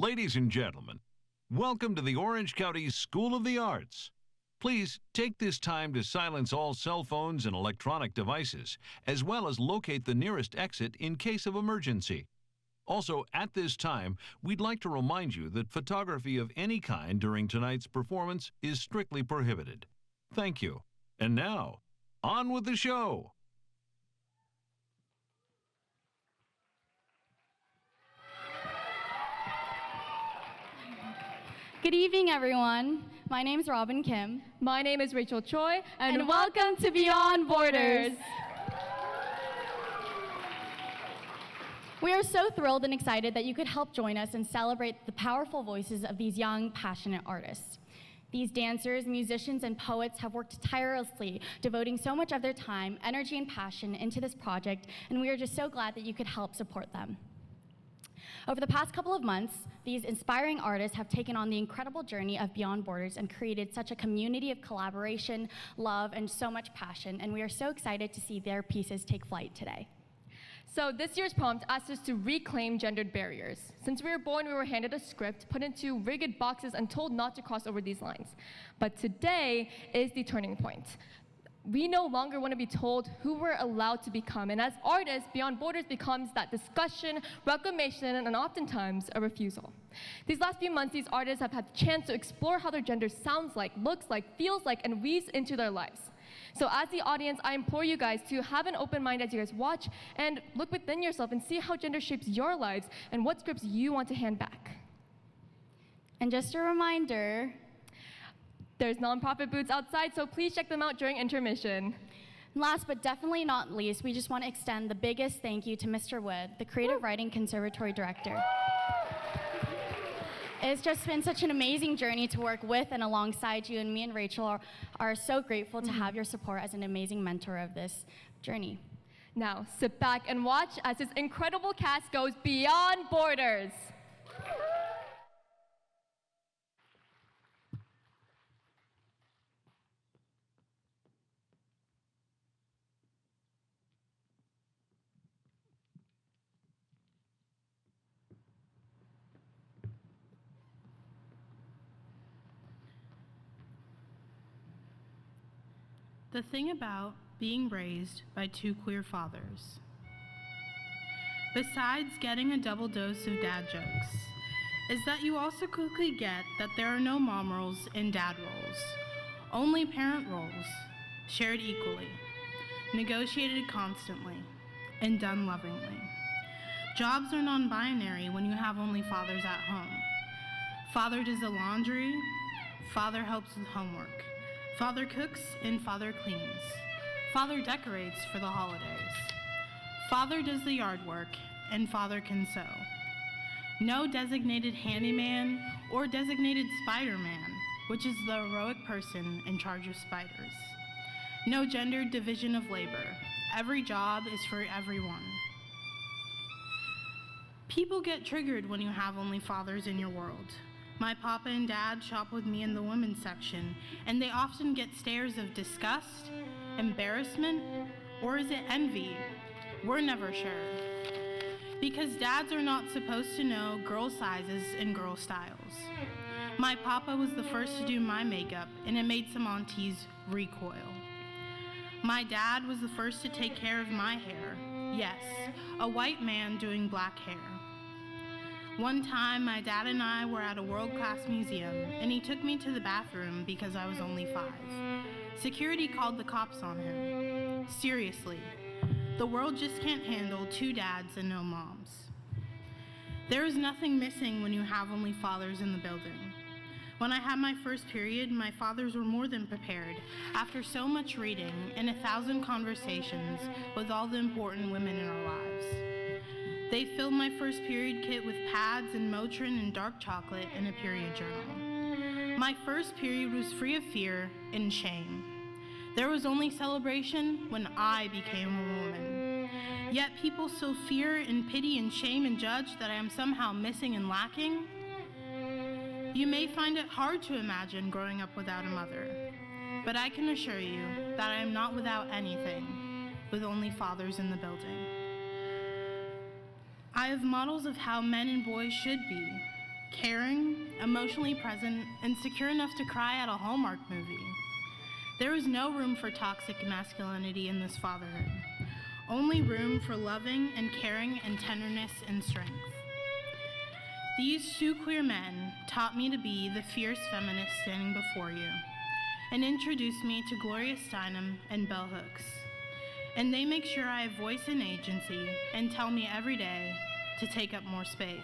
Ladies and gentlemen, welcome to the Orange County School of the Arts. Please take this time to silence all cell phones and electronic devices, as well as locate the nearest exit in case of emergency. Also, at this time, we'd like to remind you that photography of any kind during tonight's performance is strictly prohibited. Thank you. And now, on with the show. Good evening, everyone. My name is Robin Kim. My name is Rachel Choi, and welcome to Beyond Borders. We are so thrilled and excited that you could help join us and celebrate the powerful voices of these young, passionate artists. These dancers, musicians, and poets have worked tirelessly, devoting so much of their time, energy, and passion into this project, and we are just so glad that you could help support them. Over the past couple of months, these inspiring artists have taken on the incredible journey of Beyond Borders and created such a community of collaboration, love, and so much passion, and we are so excited to see their pieces take flight today. So this year's prompt asked us to reclaim gendered barriers. Since we were born, we were handed a script, put into rigid boxes, and told not to cross over these lines. But today is the turning point. We no longer want to be told who we're allowed to become. And as artists, Beyond Borders becomes that discussion, reclamation, and oftentimes a refusal. These last few months, these artists have had the chance to explore how their gender sounds like, looks like, feels like, and weaves into their lives. So as the audience, I implore you guys to have an open mind as you guys watch and look within yourself and see how gender shapes your lives and what scripts you want to hand back. And just a reminder, there's nonprofit booths outside, so please check them out during intermission. Last but definitely not least, we just want to extend the biggest thank you to Mr. Wood, the Creative Writing Conservatory Director. It's just been such an amazing journey to work with and alongside you, and me and Rachel are so grateful to have your support as an amazing mentor of this journey. Now, sit back and watch as this incredible cast goes beyond borders. The thing about being raised by two queer fathers, besides getting a double dose of dad jokes, is that you also quickly get that there are no mom roles and dad roles, only parent roles, shared equally, negotiated constantly, and done lovingly. Jobs are non-binary when you have only fathers at home. Father does the laundry, father helps with homework. Father cooks and father cleans. Father decorates for the holidays. Father does the yard work and father can sew. No designated handyman or designated Spider-Man, which is the heroic person in charge of spiders. No gendered division of labor. Every job is for everyone. People get triggered when you have only fathers in your world. My papa and dad shop with me in the women's section, and they often get stares of disgust, embarrassment, or is it envy? We're never sure. Because dads are not supposed to know girl sizes and girl styles. My papa was the first to do my makeup, and it made some aunties recoil. My dad was the first to take care of my hair. Yes, a white man doing black hair. One time, my dad and I were at a world-class museum, and he took me to the bathroom because I was only 5. Security called the cops on him. Seriously, the world just can't handle 2 dads and no moms. There is nothing missing when you have only fathers in the building. When I had my first period, my fathers were more than prepared after so much reading and 1,000 conversations with all the important women in our lives. They filled my first period kit with pads and Motrin and dark chocolate and a period journal. My first period was free of fear and shame. There was only celebration when I became a woman. Yet people still fear and pity and shame and judge that I am somehow missing and lacking. You may find it hard to imagine growing up without a mother, but I can assure you that I am not without anything, with only fathers in the building. I have models of how men and boys should be, caring, emotionally present, and secure enough to cry at a Hallmark movie. There is no room for toxic masculinity in this fatherhood, only room for loving and caring and tenderness and strength. These two queer men taught me to be the fierce feminist standing before you, and introduced me to Gloria Steinem and Bell Hooks. And they make sure I have voice and agency and tell me every day to take up more space.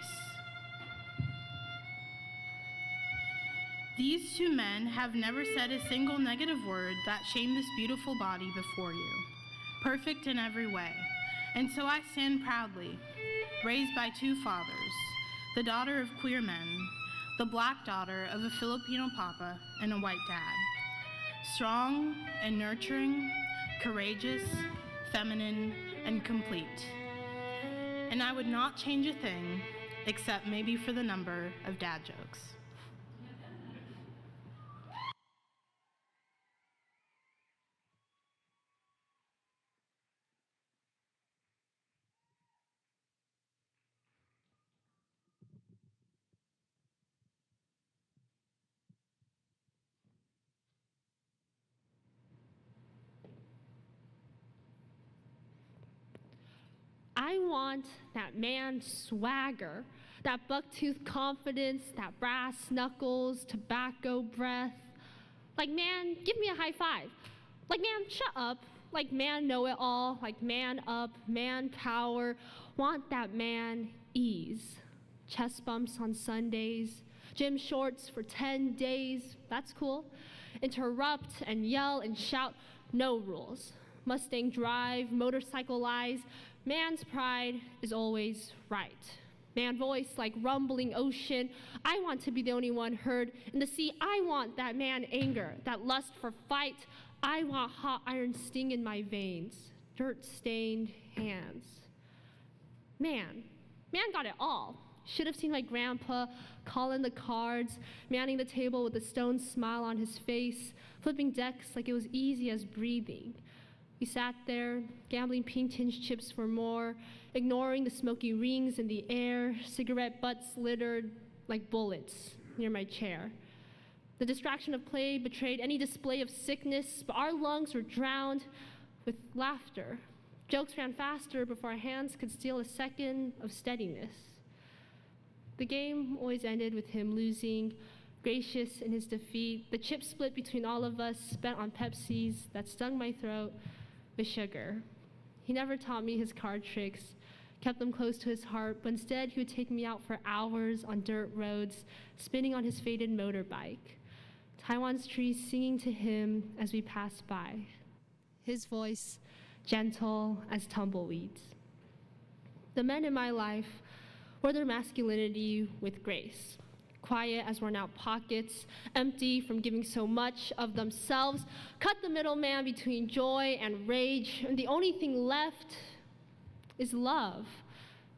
These two men have never said a single negative word that shamed this beautiful body before you, perfect in every way. And so I stand proudly, raised by two fathers, the daughter of queer men, the black daughter of a Filipino papa and a white dad. Strong and nurturing, courageous, feminine, and complete. And I would not change a thing, except maybe for the number of dad jokes. I want that man swagger, that buck-tooth confidence, that brass knuckles, tobacco breath. Like, man, give me a high five. Like, man, shut up. Like, man, know it all. Like, man up, man power. Want that man ease. Chest bumps on Sundays. Gym shorts for 10 days. That's cool. Interrupt and yell and shout. No rules. Mustang drive, motorcycle lies. Man's pride is always right. Man voice like rumbling ocean. I want to be the only one heard in the sea. I want that man anger, that lust for fight. I want hot iron sting in my veins, dirt-stained hands. Man got it all. Should have seen my grandpa calling the cards, manning the table with a stone smile on his face, flipping decks like it was easy as breathing. We sat there, gambling pink-tinged chips for more, ignoring the smoky rings in the air, cigarette butts littered like bullets near my chair. The distraction of play betrayed any display of sickness, but our lungs were drowned with laughter. Jokes ran faster before our hands could steal a second of steadiness. The game always ended with him losing, gracious in his defeat. The chip split between all of us, spent on Pepsis that stung my throat with sugar. He never taught me his card tricks, kept them close to his heart, but instead he would take me out for hours on dirt roads, spinning on his faded motorbike. Taiwan's trees singing to him as we passed by. His voice gentle as tumbleweeds. The men in my life wore their masculinity with grace. Quiet as worn out pockets, empty from giving so much of themselves, cut the middleman between joy and rage, and the only thing left is love.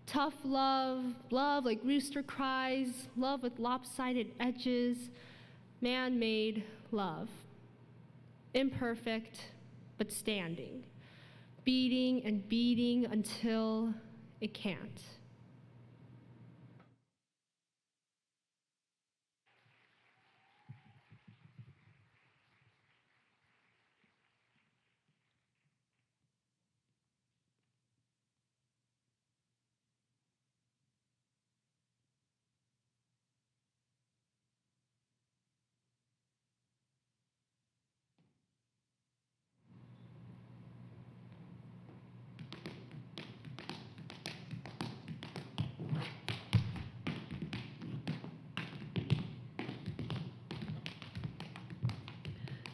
Tough love, love like rooster cries, love with lopsided edges, man-made love. Imperfect, but standing, beating and beating until it can't.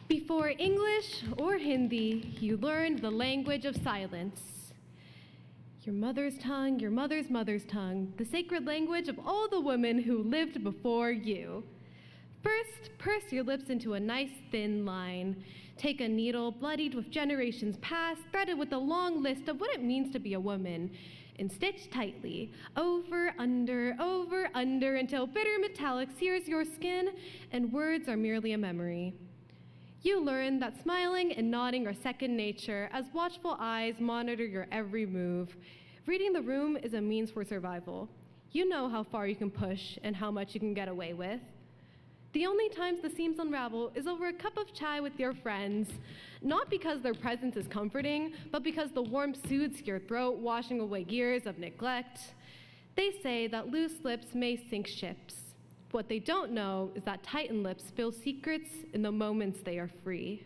Before English or Hindi, you learned the language of silence. Your mother's tongue, your mother's mother's tongue, the sacred language of all the women who lived before you. First, purse your lips into a nice thin line. Take a needle bloodied with generations past, threaded with a long list of what it means to be a woman, and stitch tightly, over, under, until bitter metallic sears your skin and words are merely a memory. You learn that smiling and nodding are second nature as watchful eyes monitor your every move. Reading the room is a means for survival. You know how far you can push and how much you can get away with. The only times the seams unravel is over a cup of chai with your friends, not because their presence is comforting, but because the warmth soothes your throat, washing away years of neglect. They say that loose lips may sink ships. What they don't know is that tightened lips spill secrets in the moments they are free.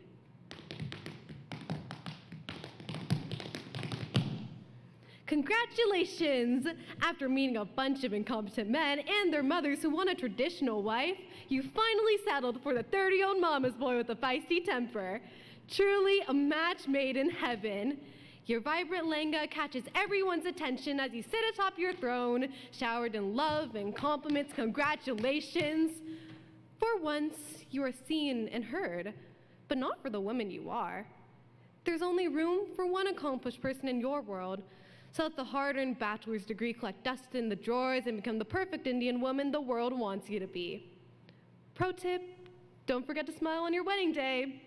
Congratulations! After meeting a bunch of incompetent men and their mothers who want a traditional wife, you finally settled for the 30-year-old mama's boy with a feisty temper. Truly a match made in heaven. Your vibrant lenga catches everyone's attention as you sit atop your throne, showered in love and compliments. Congratulations! For once, you are seen and heard, but not for the woman you are. There's only room for one accomplished person in your world, so let the hard-earned bachelor's degree collect dust in the drawers and become the perfect Indian woman the world wants you to be. Pro tip, don't forget to smile on your wedding day.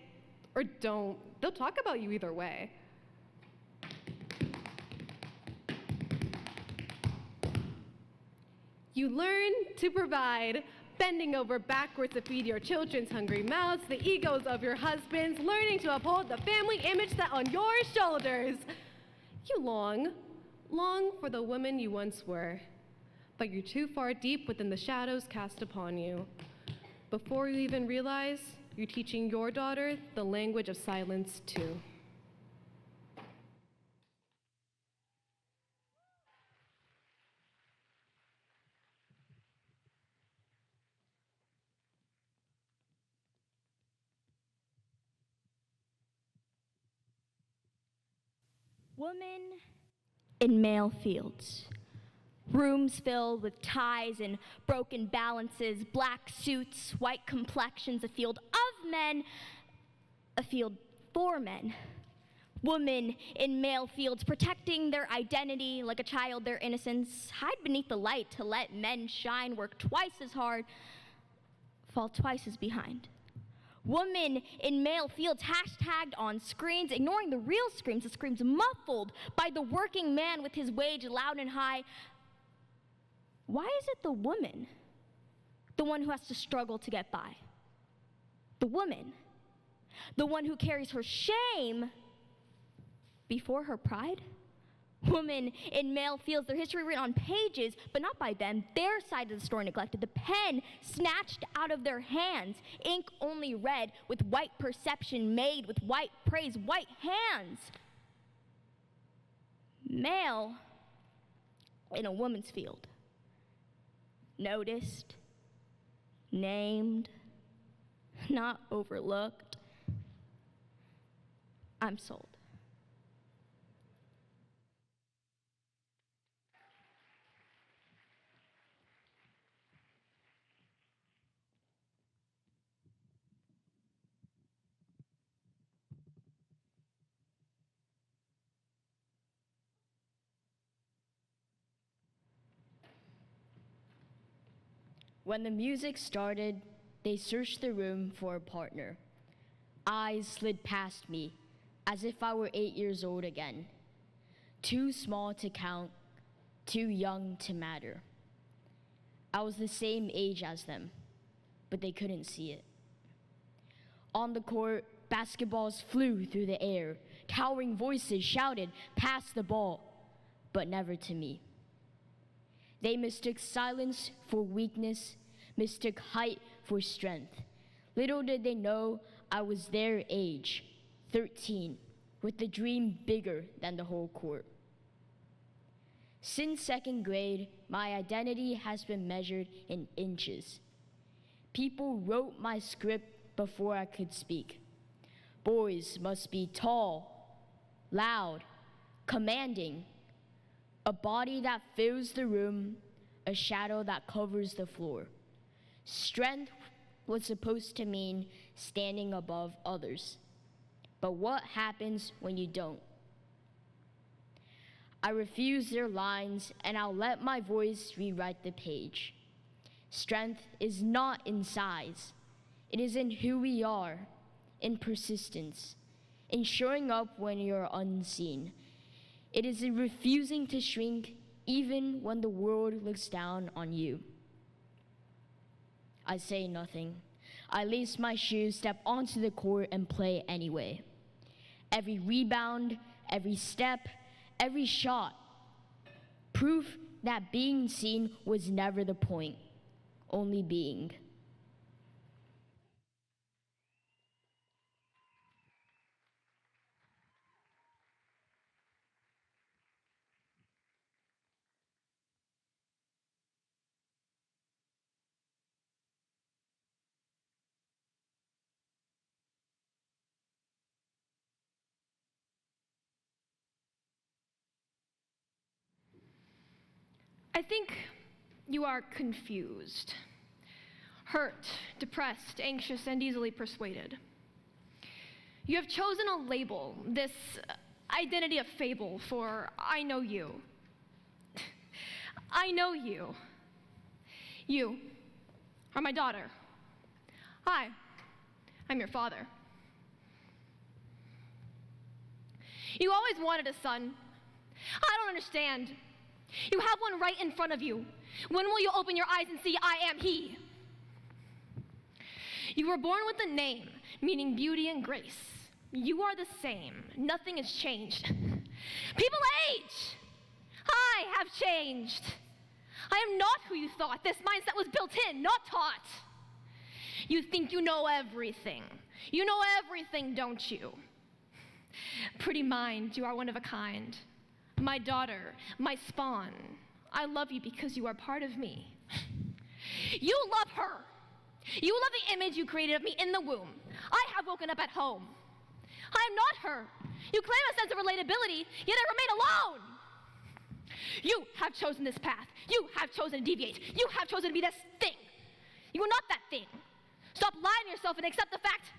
Or don't, they'll talk about you either way. You learn to provide, bending over backwards to feed your children's hungry mouths, the egos of your husbands, learning to uphold the family image set on your shoulders. You long for the woman you once were, but you're too far deep within the shadows cast upon you. Before you even realize, you're teaching your daughter the language of silence too. Women in male fields. Rooms filled with ties and broken balances, black suits, white complexions, a field of men, a field for men. Women in male fields protecting their identity like a child, their innocence, hide beneath the light to let men shine, work twice as hard, fall twice as behind. Women in male fields hashtagged on screens, ignoring the real screams, the screams muffled by the working man with his wage loud and high. Why is it the woman, the one who has to struggle to get by? The woman, the one who carries her shame before her pride? Women in male fields, their history written on pages, but not by them, their side of the story neglected, the pen snatched out of their hands, ink only read with white perception made with white praise, white hands. Male in a woman's field, noticed, named, not overlooked. I'm sold. When the music started, they searched the room for a partner. Eyes slid past me, as if I were 8 years old again. Too small to count, too young to matter. I was the same age as them, but they couldn't see it. On the court, basketballs flew through the air. Towering voices shouted, "Pass the ball," but never to me. They mistook silence for weakness, mistook height for strength. Little did they know I was their age, 13, with a dream bigger than the whole court. Since second grade, my identity has been measured in inches. People wrote my script before I could speak. Boys must be tall, loud, commanding, a body that fills the room, a shadow that covers the floor. Strength was supposed to mean standing above others. But what happens when you don't? I refuse their lines, and I'll let my voice rewrite the page. Strength is not in size. It is in who we are, in persistence, in showing up when you're unseen. It is in refusing to shrink even when the world looks down on you. I say nothing. I lace my shoes, step onto the court, and play anyway. Every rebound, every step, every shot. Proof that being seen was never the point, only being. I think you are confused, hurt, depressed, anxious, and easily persuaded. You have chosen a label, this identity of fable for I know you. I know you. You are my daughter. Hi, I'm your father. You always wanted a son. I don't understand. You have one right in front of you. When will you open your eyes and see I am he? You were born with a name, meaning beauty and grace. You are the same. Nothing has changed. People age. I have changed. I am not who you thought. This mindset was built in, not taught. You think you know everything. You know everything, don't you? Pretty mind, you are one of a kind. My daughter, my spawn. I love you because you are part of me. You love her. You love the image you created of me in the womb. I have woken up at home. I am not her. You claim a sense of relatability, yet I remain alone. You have chosen this path. You have chosen to deviate. You have chosen to be this thing. You are not that thing. Stop lying to yourself and accept the fact.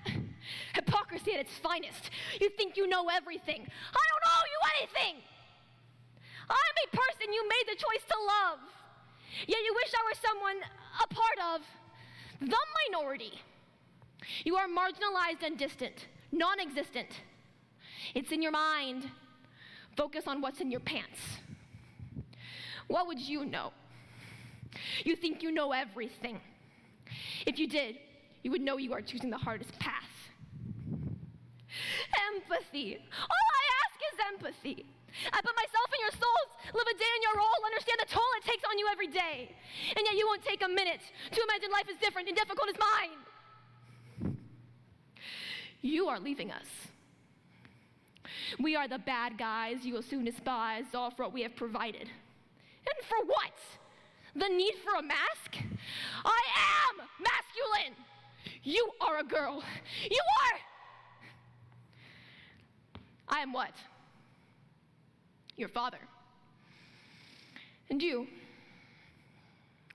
Hypocrisy at its finest. You think you know everything. I don't owe you anything. I'm a person you made the choice to love. Yet you wish I were someone a part of the minority. You are marginalized and distant, non-existent. It's in your mind. Focus on what's in your pants. What would you know? You think you know everything. If you did, you would know you are choosing the hardest path. Empathy. All I ask is empathy. I put myself in your souls, live a day in your role, understand the toll it takes on you every day. And yet you won't take a minute to imagine life is different and difficult as mine. You are leaving us. We are the bad guys you will soon despise, all for what we have provided. And for what? The need for a mask? I am masculine. You are a girl. You are. I am what? Your father. And you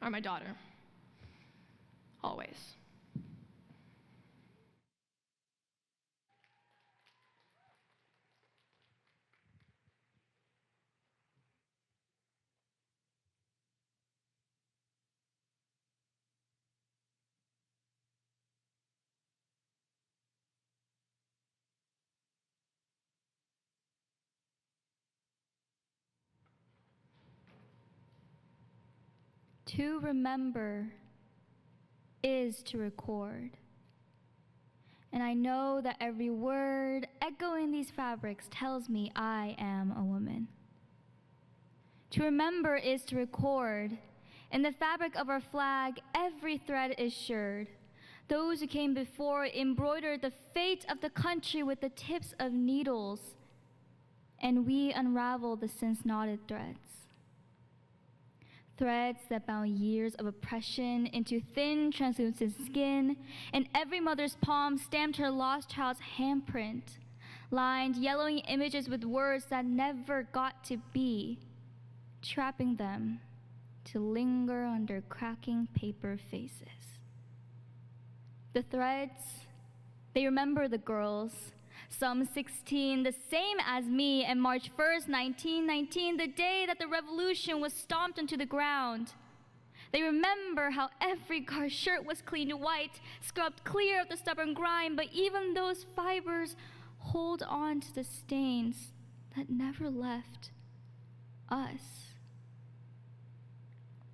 are my daughter. Always. To remember is to record. And I know that every word echoing these fabrics tells me I am a woman. To remember is to record. In the fabric of our flag, every thread is shirred. Those who came before embroidered the fate of the country with the tips of needles, and we unravel the since knotted threads. Threads that bound years of oppression into thin, translucent skin, and every mother's palm stamped her lost child's handprint, lined yellowing images with words that never got to be, trapping them to linger under cracking paper faces. The threads, they remember the girls, some 16, the same as me, and March 1st, 1919, the day that the revolution was stomped into the ground. They remember how every guard shirt was cleaned white, scrubbed clear of the stubborn grime, but even those fibers hold on to the stains that never left us.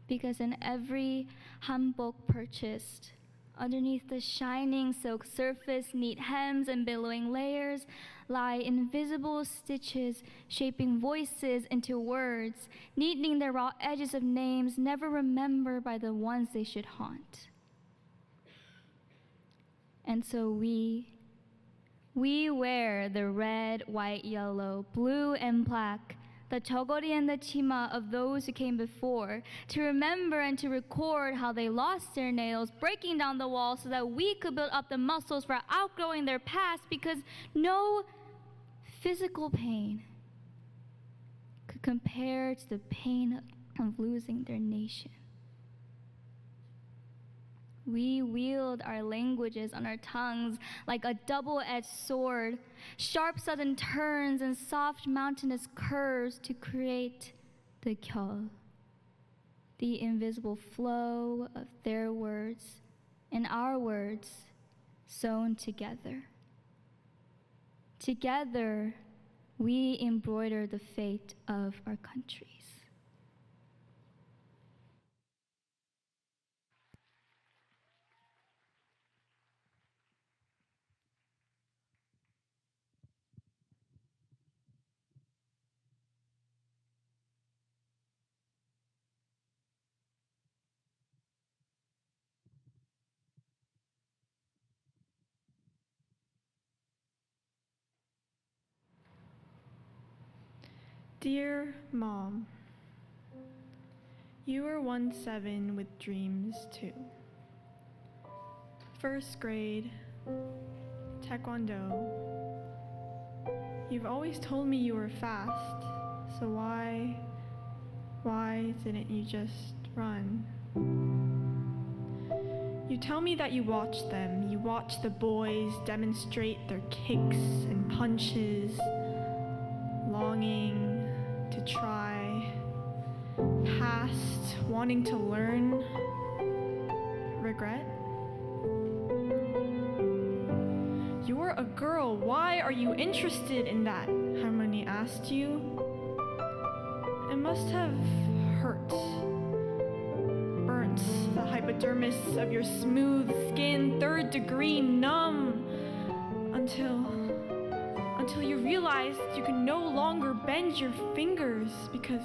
because in every hanbok purchased, underneath the shining silk surface, neat hems and billowing layers, lie invisible stitches shaping voices into words, neatening the raw edges of names never remembered by the ones they should haunt. And so we wear the red, white, yellow, blue, and black, the chogori and the chima of those who came before, to remember and to record how they lost their nails, breaking down the walls so that we could build up the muscles for outgrowing their past, because no physical pain could compare to the pain of losing their nation. We wield our languages on our tongues like a double-edged sword, sharp sudden turns and soft mountainous curves to create the kyol, the invisible flow of their words and our words sewn together. Together, we embroider the fate of our countries. Dear Mom, you were 1-7 with dreams too. First grade, Taekwondo. You've always told me you were fast, so why didn't you just run? You tell me that you watch them. You watch the boys demonstrate their kicks and punches, longing to try, past wanting to learn, regret. You're a girl, why are you interested in that? Harmony asked you. It must have hurt, burnt the hypodermis of your smooth skin, 3rd degree numb, until you realized you could no longer bend your fingers, because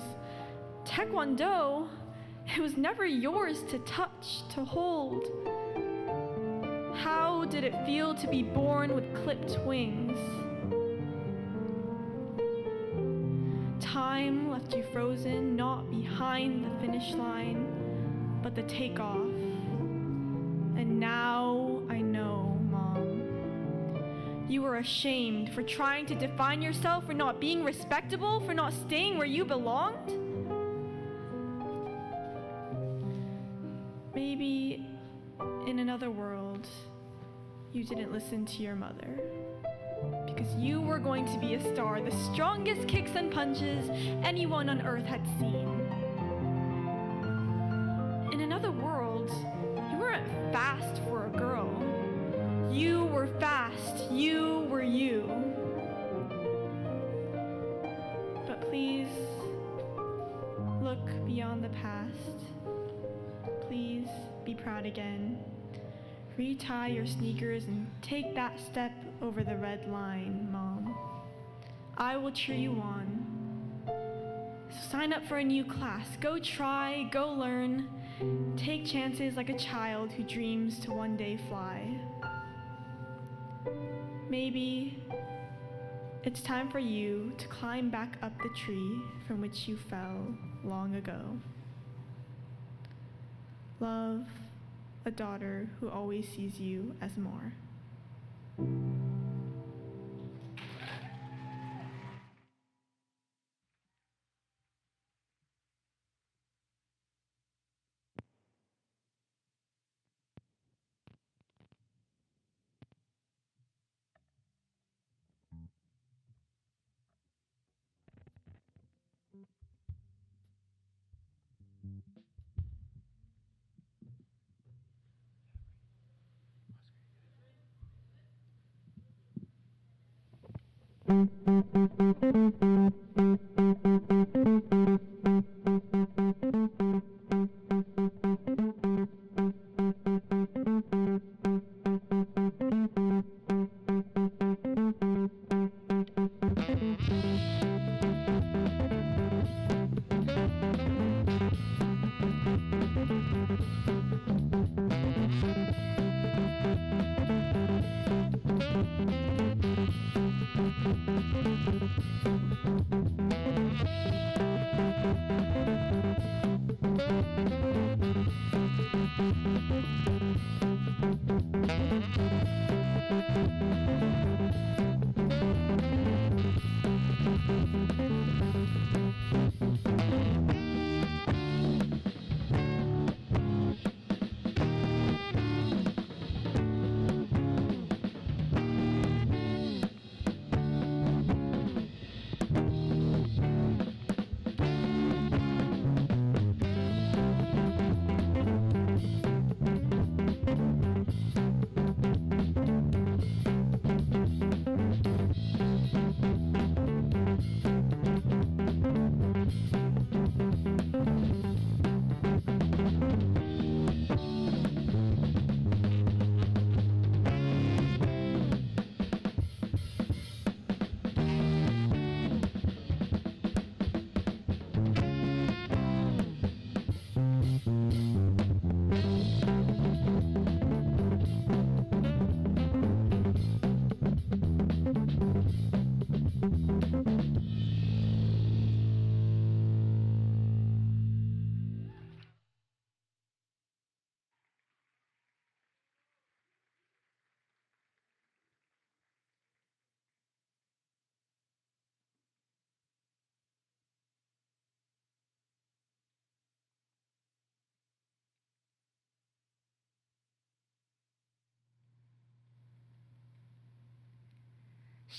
Taekwondo, it was never yours to touch, to hold. How did it feel to be born with clipped wings? Time left you frozen, not behind the finish line, but the takeoff. And now I know, Mom. You were ashamed for trying to define yourself, for not being respectable, for not staying where you belonged? Maybe in another world, you didn't listen to your mother, because you were going to be a star, the strongest kicks and punches anyone on earth had seen. In another world, you weren't fast for a girl. You were fast, you were you. But please, look beyond the past. Please be proud again. Retie your sneakers and take that step over the red line, Mom. I will cheer you on. So sign up for a new class. Go try, go learn. Take chances like a child who dreams to one day fly. Maybe it's time for you to climb back up the tree from which you fell long ago. Love, a daughter who always sees you as more.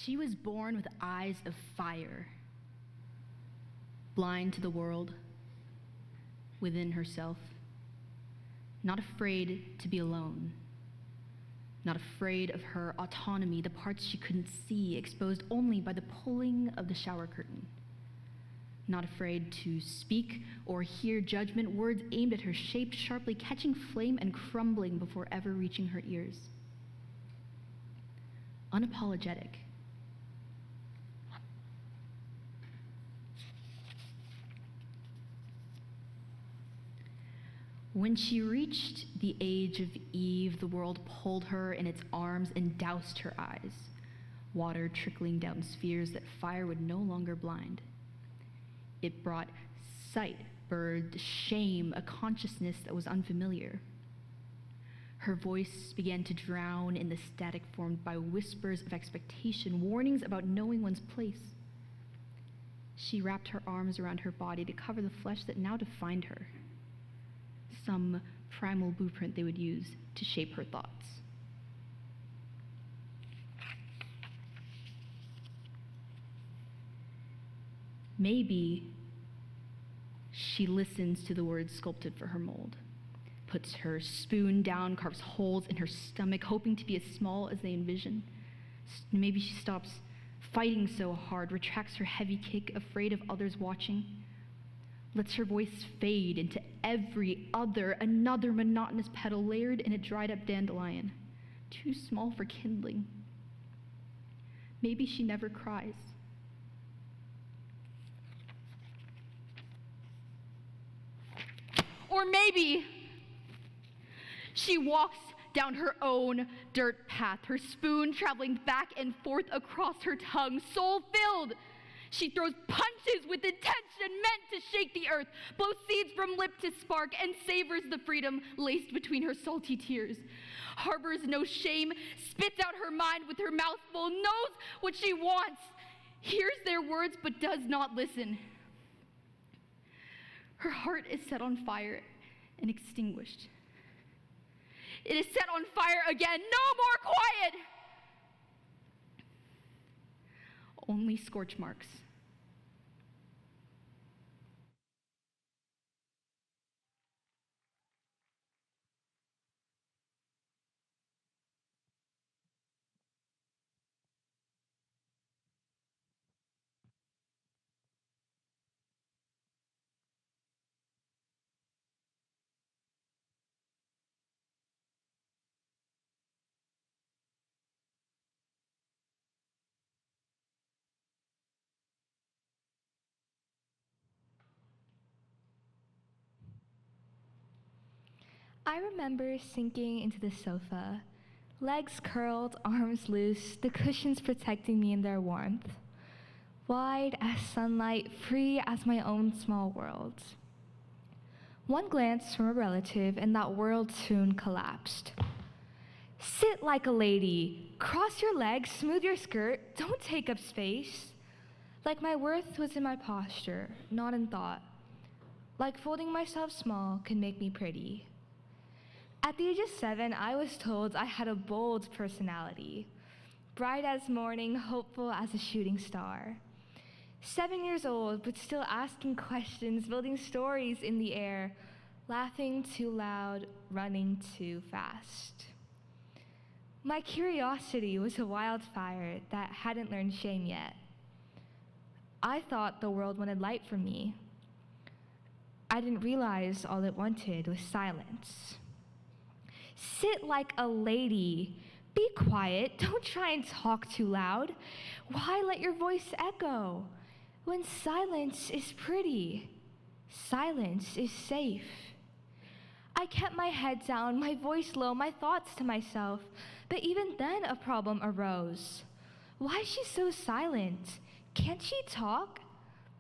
She was born with eyes of fire, blind to the world within herself, not afraid to be alone, not afraid of her autonomy, the parts she couldn't see, exposed only by the pulling of the shower curtain, not afraid to speak or hear judgment, words aimed at her, shaped sharply, catching flame and crumbling before ever reaching her ears. Unapologetic. When she reached the age of Eve, the world pulled her in its arms and doused her eyes, water trickling down spheres that fire would no longer blind. It brought sight, birthed shame, a consciousness that was unfamiliar. Her voice began to drown in the static formed by whispers of expectation, warnings about knowing one's place. She wrapped her arms around her body to cover the flesh that now defined her, some primal blueprint they would use to shape her thoughts. Maybe she listens to the words sculpted for her mold, puts her spoon down, carves holes in her stomach, hoping to be as small as they envision. Maybe she stops fighting so hard, retracts her heavy kick, afraid of others watching, lets her voice fade into another monotonous petal layered in a dried-up dandelion, too small for kindling. Maybe she never cries. Or maybe she walks down her own dirt path, her spoon traveling back and forth across her tongue, soul-filled. She throws punches with intention meant to shake the earth, blows seeds from lip to spark, and savors the freedom laced between her salty tears. Harbors no shame, spits out her mind with her mouth full, knows what she wants, hears their words but does not listen. Her heart is set on fire and extinguished. It is set on fire again. No more quiet! Only scorch marks. I remember sinking into the sofa, legs curled, arms loose, the cushions protecting me in their warmth. Wide as sunlight, free as my own small world. One glance from a relative and that world soon collapsed. Sit like a lady, cross your legs, smooth your skirt, don't take up space. Like my worth was in my posture, not in thought. Like folding myself small could make me pretty. At the age of 7, I was told I had a bold personality, bright as morning, hopeful as a shooting star. 7 years old, but still asking questions, building stories in the air, laughing too loud, running too fast. My curiosity was a wildfire that hadn't learned shame yet. I thought the world wanted light from me. I didn't realize all it wanted was silence. Sit like a lady. Be quiet. Don't try and talk too loud. Why let your voice echo? When silence is pretty, silence is safe. I kept my head down, my voice low, my thoughts to myself, but even then a problem arose. Why is she so silent? Can't she talk?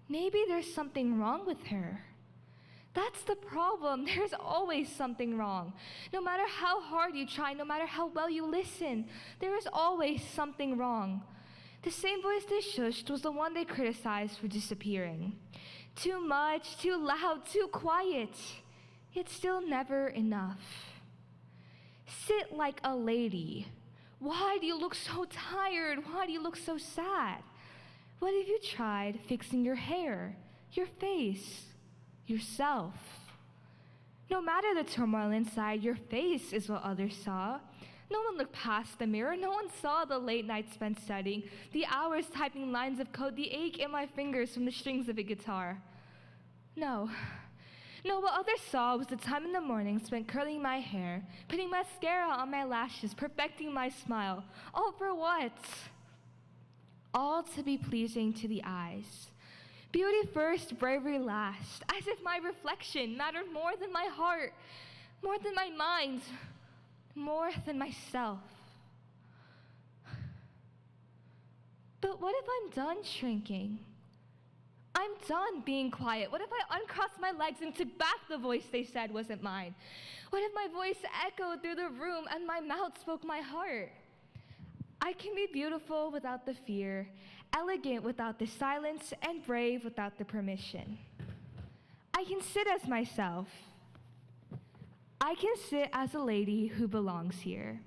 Maybe there's something wrong with her. That's the problem. There's always something wrong. No matter how hard you try, no matter how well you listen, there is always something wrong. The same voice they shushed was the one they criticized for disappearing. Too much, too loud, too quiet, yet still never enough. Sit like a lady. Why do you look so tired? Why do you look so sad? What have you tried fixing your hair, your face, yourself? No matter the turmoil inside, your face is what others saw. No one looked past the mirror. No one saw the late nights spent studying, the hours typing lines of code, the ache in my fingers from the strings of a guitar. No, what others saw was the time in the morning spent curling my hair, putting mascara on my lashes, perfecting my smile. All for what? All to be pleasing to the eyes. Beauty first, bravery last, as if my reflection mattered more than my heart, more than my mind, more than myself. But what if I'm done shrinking? I'm done being quiet. What if I uncrossed my legs and took back the voice they said wasn't mine? What if my voice echoed through the room and my mouth spoke my heart? I can be beautiful without the fear, elegant without the silence, and brave without the permission. I can sit as myself. I can sit as a lady who belongs here.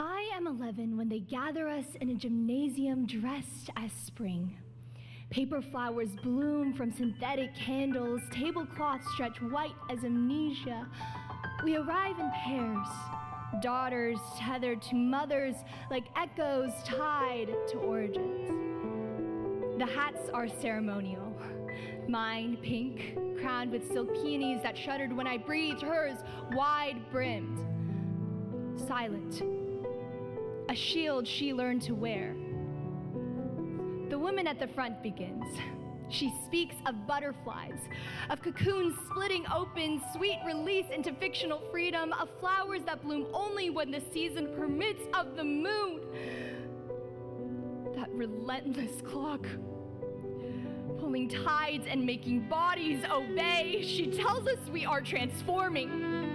I am 11 when they gather us in a gymnasium dressed as spring. Paper flowers bloom from synthetic candles, tablecloths stretch white as amnesia. We arrive in pairs, daughters tethered to mothers like echoes tied to origins. The hats are ceremonial. Mine pink, crowned with silk peonies that shuddered when I breathed, hers wide-brimmed. Silent. A shield she learned to wear. The woman at the front begins. She speaks of butterflies, of cocoons splitting open, sweet release into fictional freedom, of flowers that bloom only when the season permits, of the moon. That relentless clock, pulling tides and making bodies obey. She tells us we are transforming.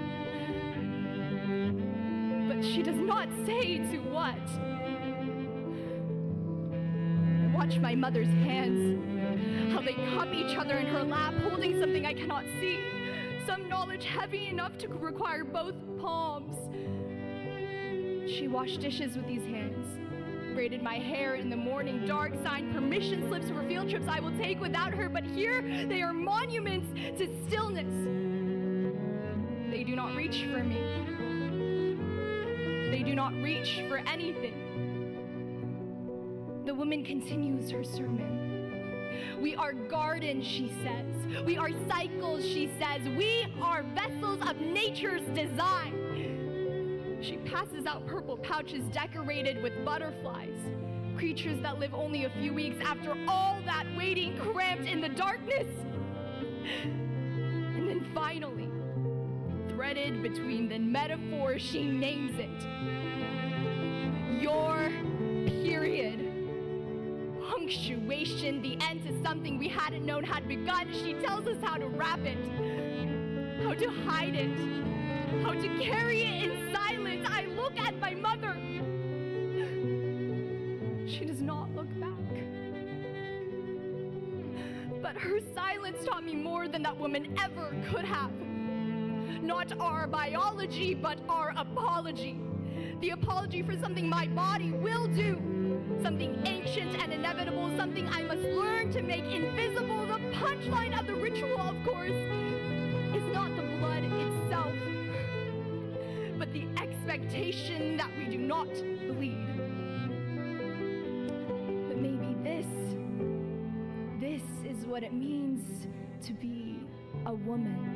But she does not say to what. Watch my mother's hands, how they cup each other in her lap, holding something I cannot see, some knowledge heavy enough to require both palms. She washed dishes with these hands, braided my hair in the morning dark, signed permission slips for field trips I will take without her, but here they are monuments to stillness. They do not reach for me. They do not reach for anything. The woman continues her sermon. We are gardens, she says. We are cycles, she says. We are vessels of nature's design. She passes out purple pouches decorated with butterflies, creatures that live only a few weeks after all that waiting, cramped in the darkness. And then finally, threaded between the metaphors, she names it. Your period. Punctuation, the end to something we hadn't known had begun. She tells us how to wrap it, how to hide it, how to carry it in silence. I look at my mother. She does not look back. But her silence taught me more than that woman ever could have. Not our biology, but our apology. The apology for something my body will do. Something ancient and inevitable, something I must learn to make invisible. The punchline of the ritual, of course, is not the blood itself, but the expectation that we do not bleed. But maybe this is what it means to be a woman.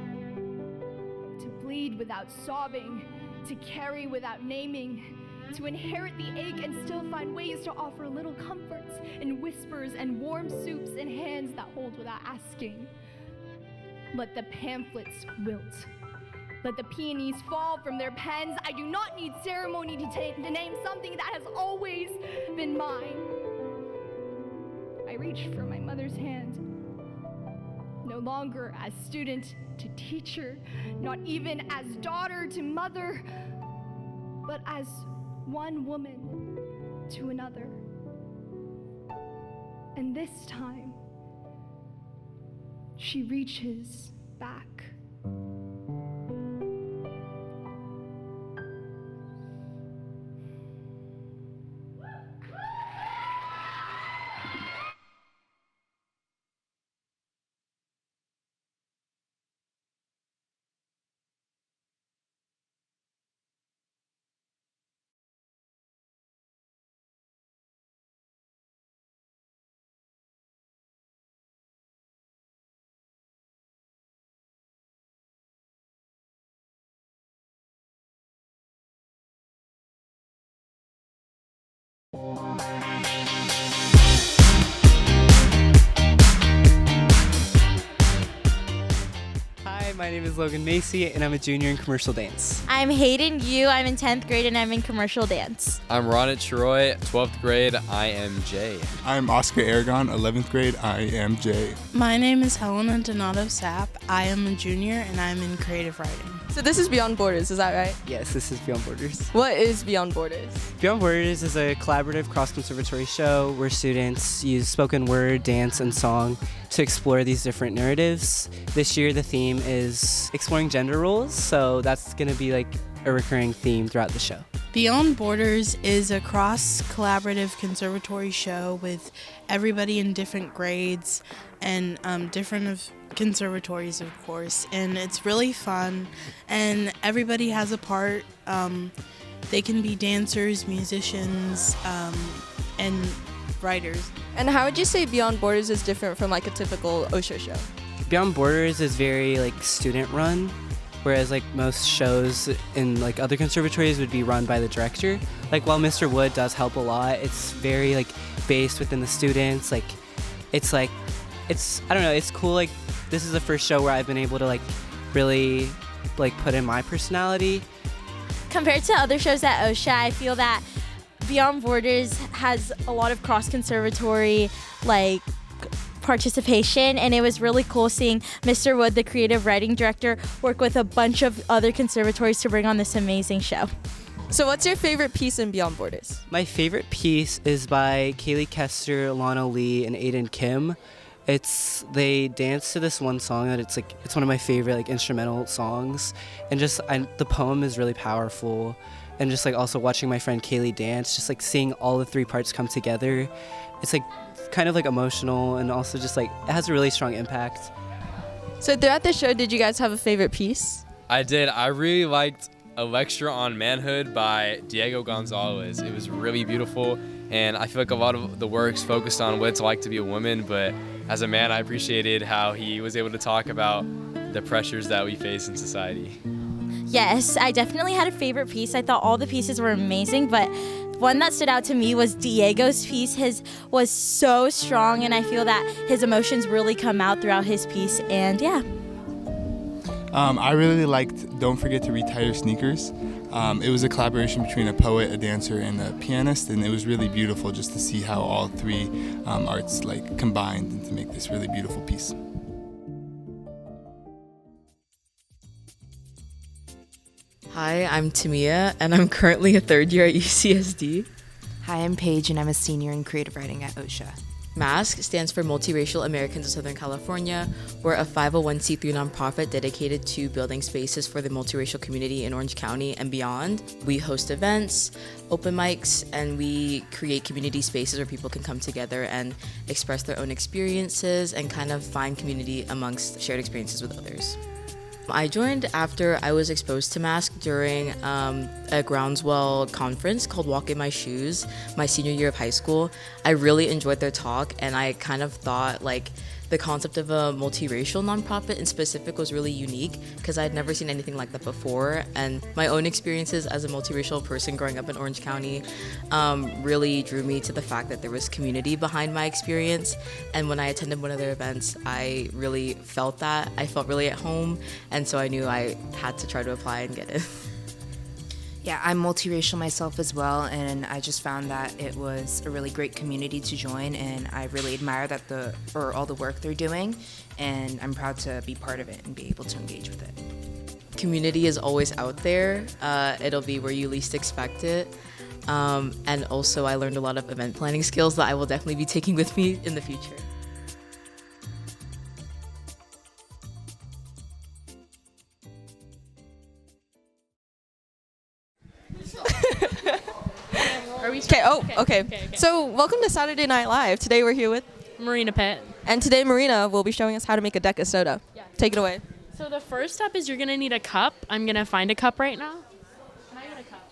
To bleed without sobbing, to carry without naming, to inherit the ache and still find ways to offer little comforts in whispers and warm soups in hands that hold without asking. Let the pamphlets wilt. Let the peonies fall from their pens. I do not need ceremony to name something that has always been mine. I reach for my mother's hand. No longer as student to teacher, not even as daughter to mother, but as one woman to another. And this time, she reaches back. Hi, my name is Logan Macy, and I'm a junior in commercial dance. I'm Hayden Yu. I'm in 10th grade, and I'm in commercial dance. I'm Ronit Troy, 12th grade. I am Jay. I'm Oscar Aragon, 11th grade. I am Jay. My name is Helena Donato Sapp. I am a junior, and I'm in creative writing. So this is Beyond Borders, is that right? Yes, this is Beyond Borders. What is Beyond Borders? Beyond Borders is a collaborative cross-conservatory show where students use spoken word, dance, and song to explore these different narratives. This year the theme is exploring gender roles, so that's going to be like a recurring theme throughout the show. Beyond Borders is a cross-collaborative conservatory show with everybody in different grades and different of conservatories, of course, and it's really fun, and everybody has a part. They can be dancers, musicians, and writers. And how would you say Beyond Borders is different from like a typical OCSA show? Beyond Borders is very like student run, whereas like most shows in like other conservatories would be run by the director. Like while Mr. Wood does help a lot, it's very like based within the students. Like it's I don't know, it's cool. Like this is the first show where I've been able to like really like put in my personality. Compared to other shows at OCSA, I feel that Beyond Borders has a lot of cross-conservatory like participation, and it was really cool seeing Mr. Wood, the creative writing director, work with a bunch of other conservatories to bring on this amazing show. So what's your favorite piece in Beyond Borders? My favorite piece is by Kaylee Kester, Lana Lee, and Aiden Kim. They dance to this one song that it's one of my favorite like instrumental songs, and the poem is really powerful, and just like also watching my friend Kaylee dance, just like seeing all the three parts come together, it's like kind of like emotional, and also just like it has a really strong impact. So throughout the show, did you guys have a favorite piece? I did. I really liked A Lecture on Manhood by Diego Gonzalez. It was really beautiful, and I feel like a lot of the works focused on what it's like to be a woman, but as a man, I appreciated how he was able to talk about the pressures that we face in society. Yes, I definitely had a favorite piece. I thought all the pieces were amazing, but one that stood out to me was Diego's piece. His was so strong, and I feel that his emotions really come out throughout his piece, and yeah. I really liked Don't Forget to Retie Your Sneakers. It was a collaboration between a poet, a dancer, and a pianist, and it was really beautiful just to see how all three arts like combined and to make this really beautiful piece. Hi, I'm Tamia, and I'm currently a third year at UCSD. Hi, I'm Paige, and I'm a senior in creative writing at OCSA. MASC stands for Multiracial Americans of Southern California. We're a 501c3 nonprofit dedicated to building spaces for the multiracial community in Orange County and beyond. We host events, open mics, and we create community spaces where people can come together and express their own experiences and kind of find community amongst shared experiences with others. I joined after I was exposed to MASC during a Groundswell conference called Walk in My Shoes, my senior year of high school. I really enjoyed their talk, and I kind of thought like The concept of a multiracial nonprofit in specific was really unique because I had never seen anything like that before, and my own experiences as a multiracial person growing up in Orange County really drew me to the fact that there was community behind my experience. And when I attended one of their events, I really felt that. I felt really at home, and so I knew I had to try to apply and get it. Yeah, I'm multiracial myself as well, and I just found that it was a really great community to join, and I really admire all the work they're doing, and I'm proud to be part of it and be able to engage with it. Community is always out there. It'll be where you least expect it. And also I learned a lot of event planning skills that I will definitely be taking with me in the future. Okay. So welcome to Saturday Night Live. Today we're here with Marina Pitt. And today Marina will be showing us how to make a deck of soda. Yeah. Take it away. So the first step is you're going to need a cup. I'm going to find a cup right now. Can I get a cup?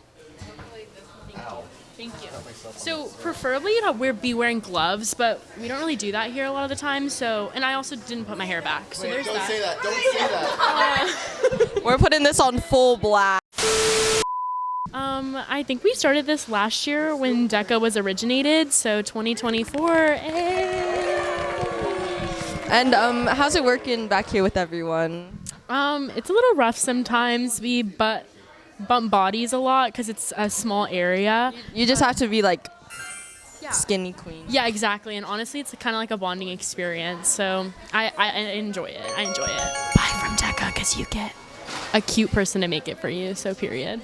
Thank you. So preferably you'd be wearing gloves, but we don't really do that here a lot of the time. So, and I also didn't put my hair back. So there's Don't say that. Don't say that. We're putting this on full blast. I think we started this last year when DECA was originated, so 2024. And how's it working back here with everyone? It's a little rough sometimes. We bump bodies a lot because it's a small area. You just have to be like skinny queen. Yeah, exactly. And honestly, it's kind of like a bonding experience. So I enjoy it. Buy from DECA because you get a cute person to make it for you. So period.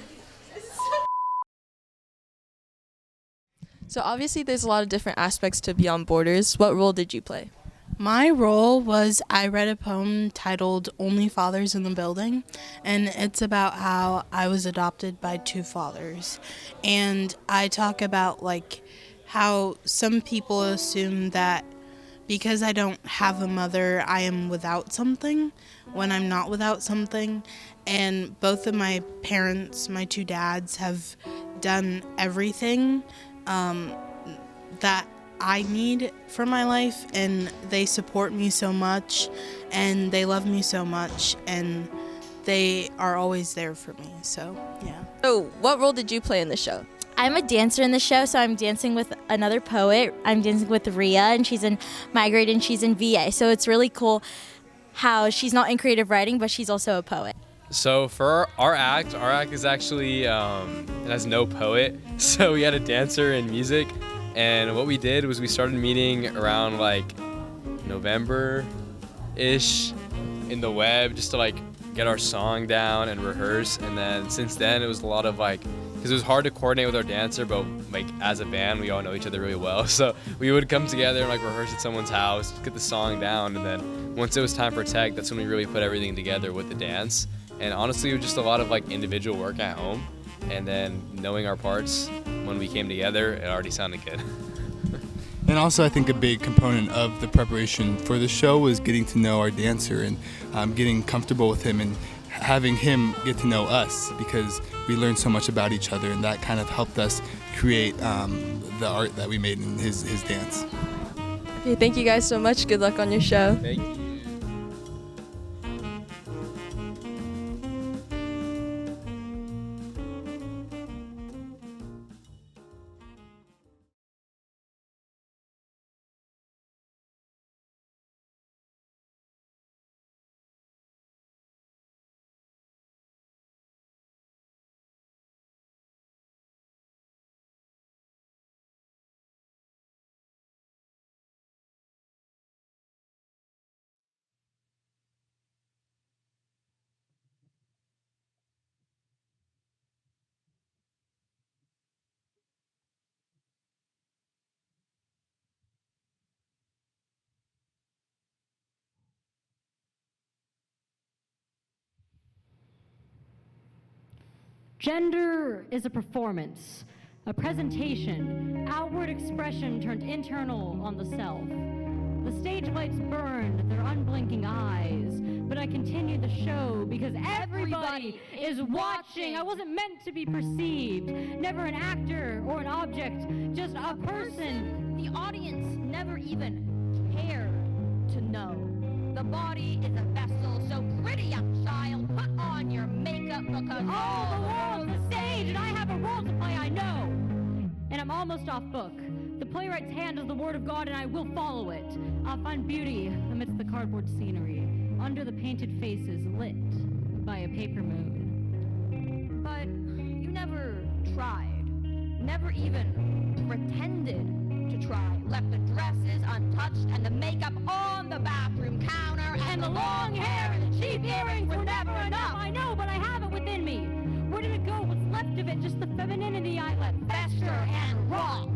So obviously there's a lot of different aspects to Beyond Borders. What role did you play? My role was I read a poem titled Only Fathers in the Building, and it's about how I was adopted by two fathers. And I talk about like how some people assume that because I don't have a mother, I am without something when I'm not without something. And both of my parents, my two dads, have done everything that I need for my life, and they support me so much, and they love me so much, and they are always there for me. So yeah. So what role did you play in the show? I'm a dancer in the show, so I'm dancing with another poet. I'm dancing with Rhea, and she's in Migrate, and she's in VA. So it's really cool how she's not in creative writing, but she's also a poet. So for our act is actually, it has no poet. So we had a dancer and music. And what we did was we started meeting around like November-ish in the web just to like get our song down and rehearse. And then since then it was a lot of like, because it was hard to coordinate with our dancer, but like as a band we all know each other really well. So we would come together and like rehearse at someone's house, get the song down, and then once it was time for tech, that's when we really put everything together with the dance. And honestly, it was just a lot of like individual work at home, and then knowing our parts when we came together, it already sounded good. And also I think a big component of the preparation for the show was getting to know our dancer and getting comfortable with him and having him get to know us, because we learned so much about each other, and that kind of helped us create the art that we made in his dance. Okay, thank you guys so much. Good luck on your show. Thank you. Gender is a performance, a presentation, outward expression turned internal on the self. The stage lights burned their unblinking eyes, but I continued the show because everybody is watching. I wasn't meant to be perceived, never an actor or an object, just a person. The audience never even cared to know. The body is a vessel, so pretty young child, put on your makeup because all the world's a stage, and I have a role to play, I know. And I'm almost off book. The playwright's hand is the word of God, and I will follow it. I'll find beauty amidst the cardboard scenery, under the painted faces lit by a paper moon. But you never tried, never even pretended to try. Left the dresses untouched and the makeup on the bathroom counter, and the long hair and the cheap earrings were never enough. I know, but I have it within me. Where did it go? What's left of it? Just the femininity I let fester and rot.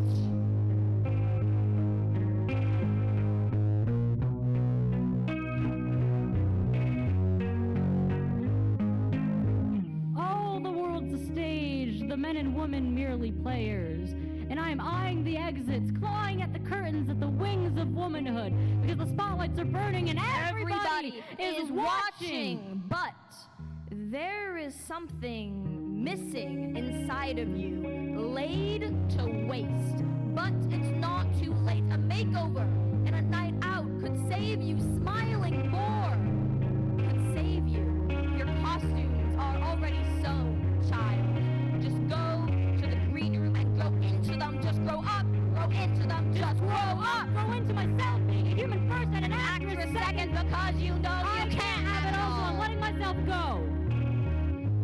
All the world's a stage, the men and women merely players. And I am eyeing the exits, clawing at the curtains at the wings of womanhood, because the spotlights are burning and everybody is watching. But there is something missing inside of you, laid to waste. But it's not too late. A makeover and a night out could save you smiling more. Could save you. Your costumes are already sewn, child. Just go to the green room and grow into them. Just grow up, grow into them. Just grow up. Grow into myself, being a human first and an actress second, because you know you can't have it all. So I'm letting myself go.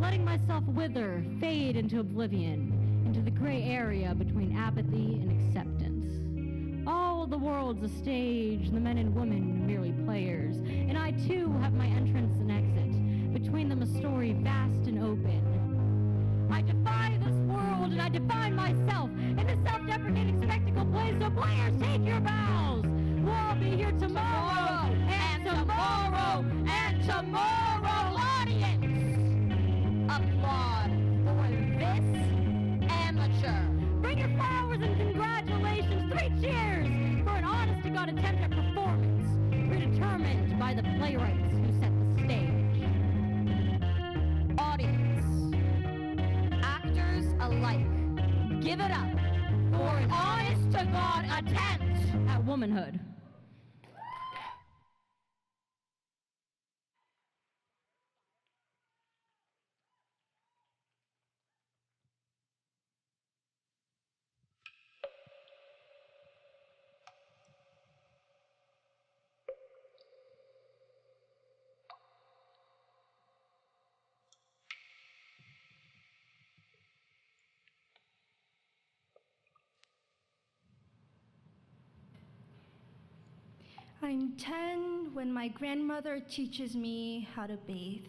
Letting myself wither, fade into oblivion, into the gray area between apathy and acceptance. All the world's a stage, the men and women merely players, and I too have my entrance and exit, between them a story vast and open. I defy this world and I define myself in this self-deprecating spectacle play, so players, take your bows. We'll all be here tomorrow, and tomorrow, and tomorrow, audience! Applaud for this amateur. Bring your flowers and congratulations. 3 cheers for an honest-to-God attempt at performance, predetermined by the playwrights who set the stage. Audience, actors alike, give it up for an honest-to-God attempt at womanhood. I'm 10 when my grandmother teaches me how to bathe.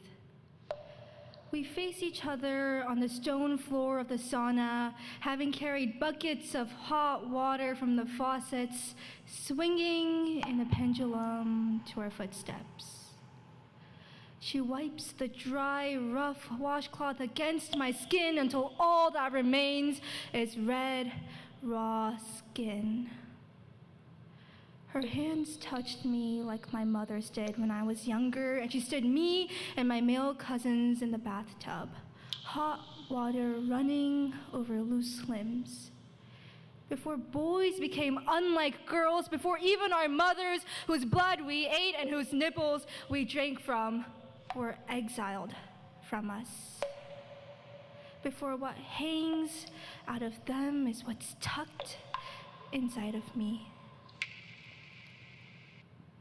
We face each other on the stone floor of the sauna, having carried buckets of hot water from the faucets, swinging in a pendulum to our footsteps. She wipes the dry, rough washcloth against my skin until all that remains is red, raw skin. Her hands touched me like my mother's did when I was younger, and she stood me and my male cousins in the bathtub, hot water running over loose limbs. Before boys became unlike girls, before even our mothers, whose blood we ate and whose nipples we drank from, were exiled from us. Before what hangs out of them is what's tucked inside of me.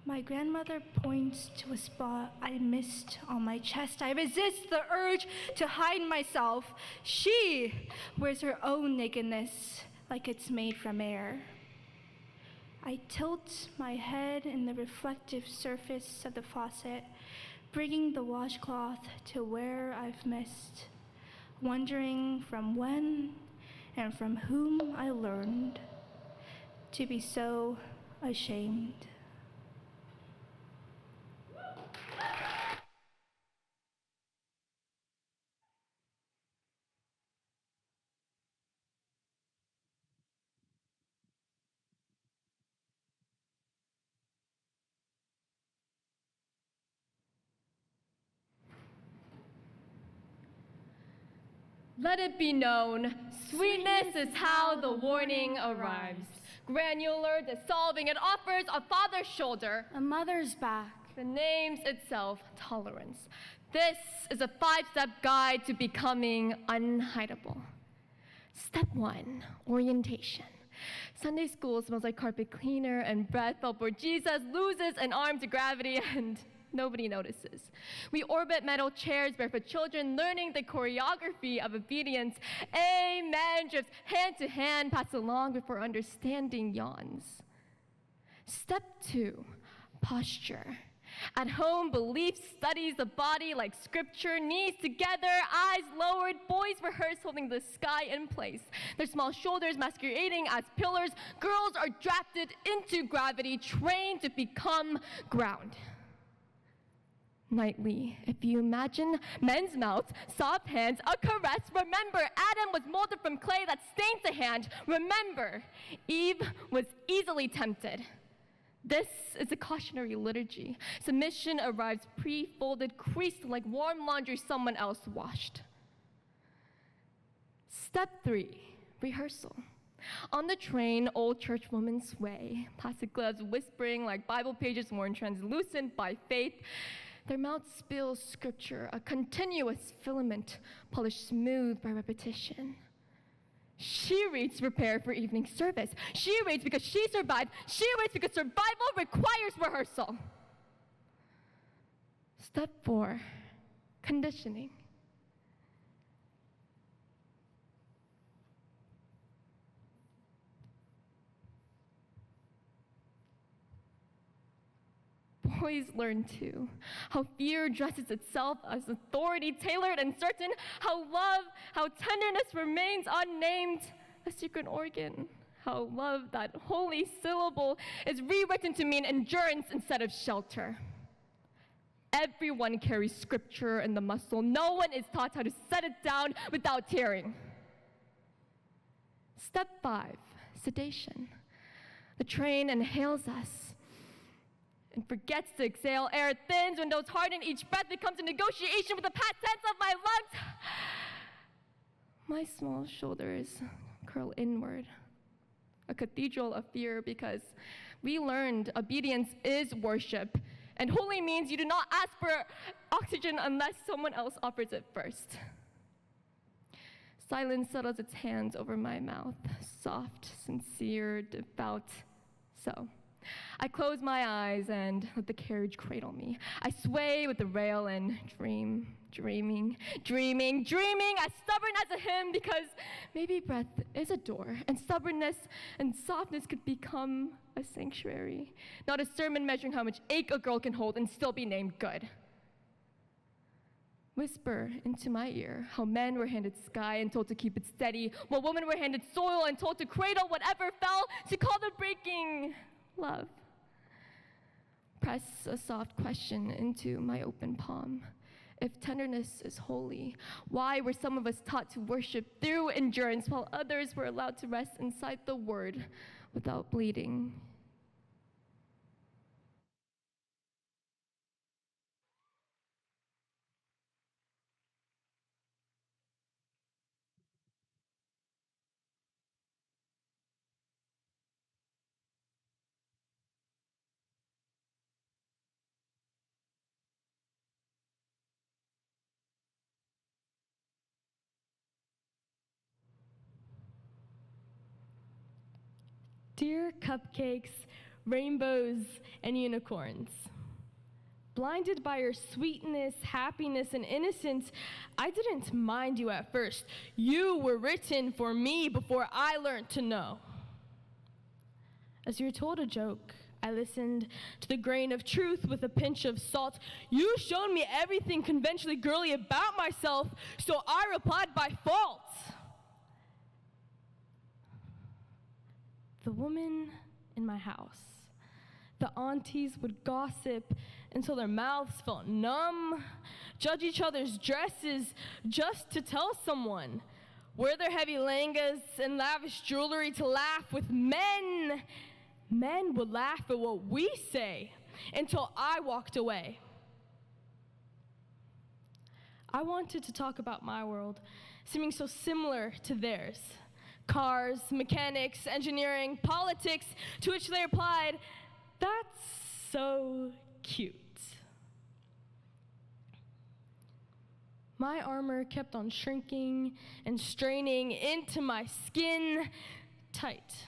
My grandmother points to a spot I missed on my chest. I resist the urge to hide myself. She wears her own nakedness like it's made from air. I tilt my head in the reflective surface of the faucet, bringing the washcloth to where I've missed, wondering from when and from whom I learned to be so ashamed. Let it be known, sweetness is how the warning arrives. Granular, dissolving, it offers a father's shoulder, a mother's back. The name's itself, tolerance. This is a 5-step guide to becoming unhideable. Step 1, orientation. Sunday school smells like carpet cleaner and breath felt where Jesus loses an arm to gravity and nobody notices. We orbit metal chairs, barefoot children, learning the choreography of obedience. Amen drifts hand to hand, passed along before understanding yawns. Step 2, posture. At home, belief studies the body like scripture, knees together, eyes lowered, boys rehearse holding the sky in place. Their small shoulders masquerading as pillars, girls are drafted into gravity, trained to become ground. Nightly, if you imagine men's mouths, soft hands, a caress, remember Adam was molded from clay that stains the hand. Remember, Eve was easily tempted. This is a cautionary liturgy. Submission arrives pre-folded, creased like warm laundry someone else washed. Step 3, rehearsal. On the train, old church women sway, plastic gloves whispering like Bible pages worn translucent by faith. Their mouths spill scripture, a continuous filament polished smooth by repetition. She reads to prepare for evening service. She reads because she survived. She reads because survival requires rehearsal. Step 4, conditioning. Boys learn too, how fear dresses itself as authority, tailored and certain, how love, how tenderness remains unnamed, a secret organ, how love, that holy syllable, is rewritten to mean endurance instead of shelter. Everyone carries scripture in the muscle. No one is taught how to set it down without tearing. Step 5, sedation. The train inhales us and forgets to exhale. Air thins, windows harden, each breath becomes a negotiation with the past tense of my lungs. My small shoulders curl inward, a cathedral of fear, because we learned obedience is worship, and holy means you do not ask for oxygen unless someone else offers it first. Silence settles its hands over my mouth, soft, sincere, devout. So I close my eyes and let the carriage cradle me. I sway with the rail and dreaming, as stubborn as a hymn, because maybe breath is a door, and stubbornness and softness could become a sanctuary, not a sermon measuring how much ache a girl can hold and still be named good. Whisper into my ear how men were handed sky and told to keep it steady, while women were handed soil and told to cradle whatever fell, to call the breaking love. Press a soft question into my open palm. If tenderness is holy, why were some of us taught to worship through endurance while others were allowed to rest inside the word without bleeding? Dear cupcakes, rainbows, and unicorns. Blinded by your sweetness, happiness, and innocence, I didn't mind you at first. You were written for me before I learned to know. As you were told a joke, I listened to the grain of truth with a pinch of salt. You showed me everything conventionally girly about myself, so I replied by fault. The woman in my house. The aunties would gossip until their mouths felt numb, judge each other's dresses just to tell someone, wear their heavy lehengas and lavish jewelry to laugh with men. Men would laugh at what we say until I walked away. I wanted to talk about my world, seeming so similar to theirs. Cars, mechanics, engineering, politics, to which they replied, "That's so cute." My armor kept on shrinking and straining into my skin, tight,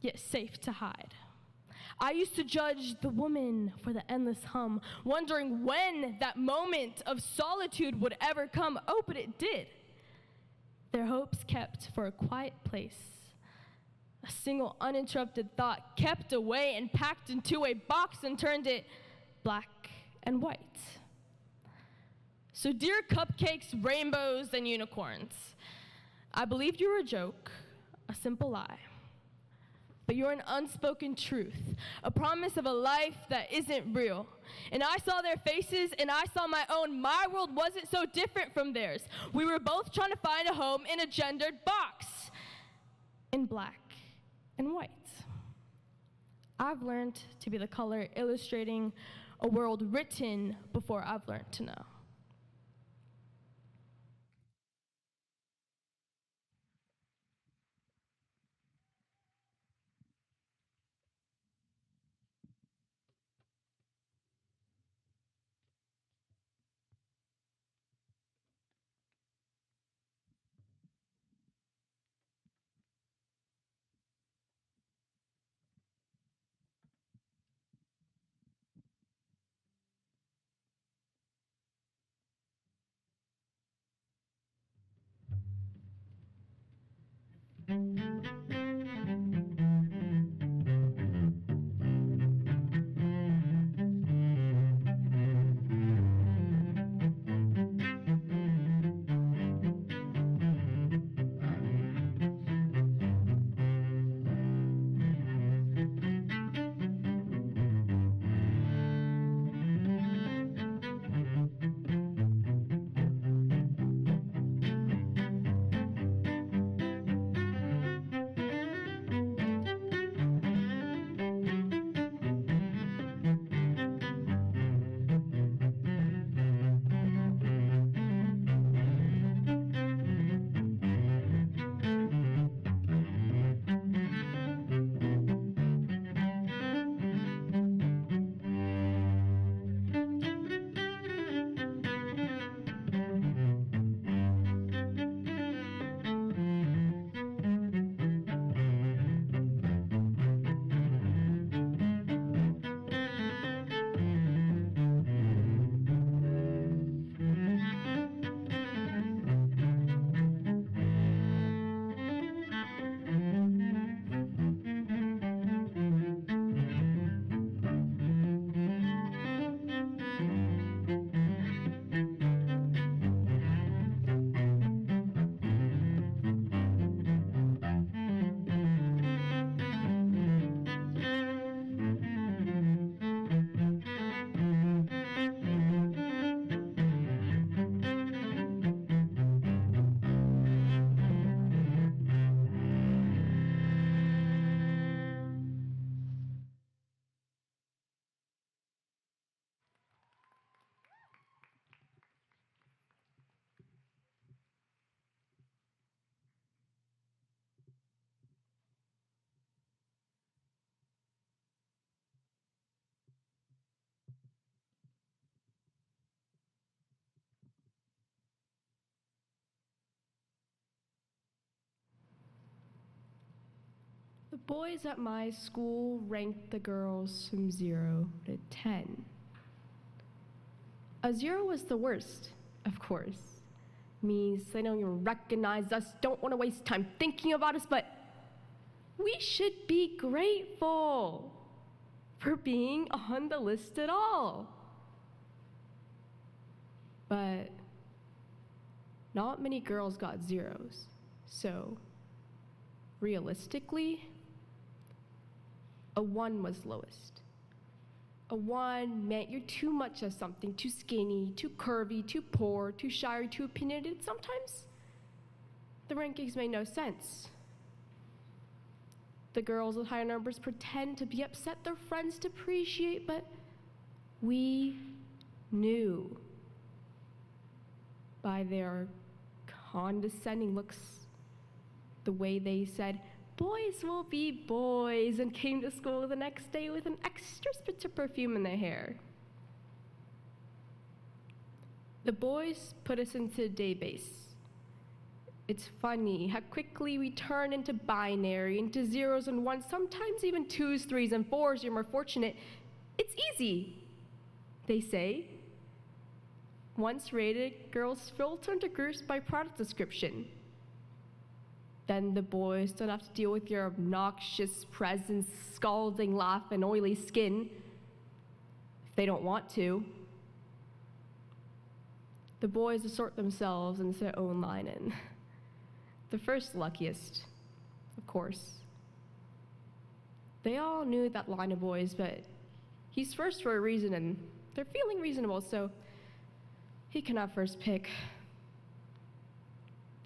yet safe to hide. I used to judge the woman for the endless hum, wondering when that moment of solitude would ever come. Oh, but it did. Their hopes kept for a quiet place. A single uninterrupted thought kept away and packed into a box and turned it black and white. So dear cupcakes, rainbows, and unicorns, I believed you were a joke, a simple lie. But you're an unspoken truth, a promise of a life that isn't real. And I saw their faces, and I saw my own. My world wasn't so different from theirs. We were both trying to find a home in a gendered box, in black and white. I've learned to be the color illustrating a world written before I've learned to know. The boys at my school ranked the girls from 0 to 10. A 0 was the worst, of course. Means they don't even recognize us, don't want to waste time thinking about us, but we should be grateful for being on the list at all. But not many girls got 0s, so realistically, a 1 was lowest. A 1 meant you're too much of something, too skinny, too curvy, too poor, too shy, or too opinionated. Sometimes the rankings made no sense. The girls with higher numbers pretend to be upset their friends to appreciate, but we knew by their condescending looks The way they said, "Boys will be boys," and came to school the next day with an extra spritz of perfume in their hair. The boys put us into database. It's funny how quickly we turn into binary, into zeros and ones, sometimes even twos, threes, and fours. You're more fortunate. It's easy, they say. Once rated, girls filter into groups by product description. Then the boys don't have to deal with your obnoxious presence, scalding laugh, and oily skin if they don't want to. The boys assort themselves into their own line, and the first luckiest, of course. They all knew that line of boys, but he's first for a reason, and they're feeling reasonable, so he cannot first pick.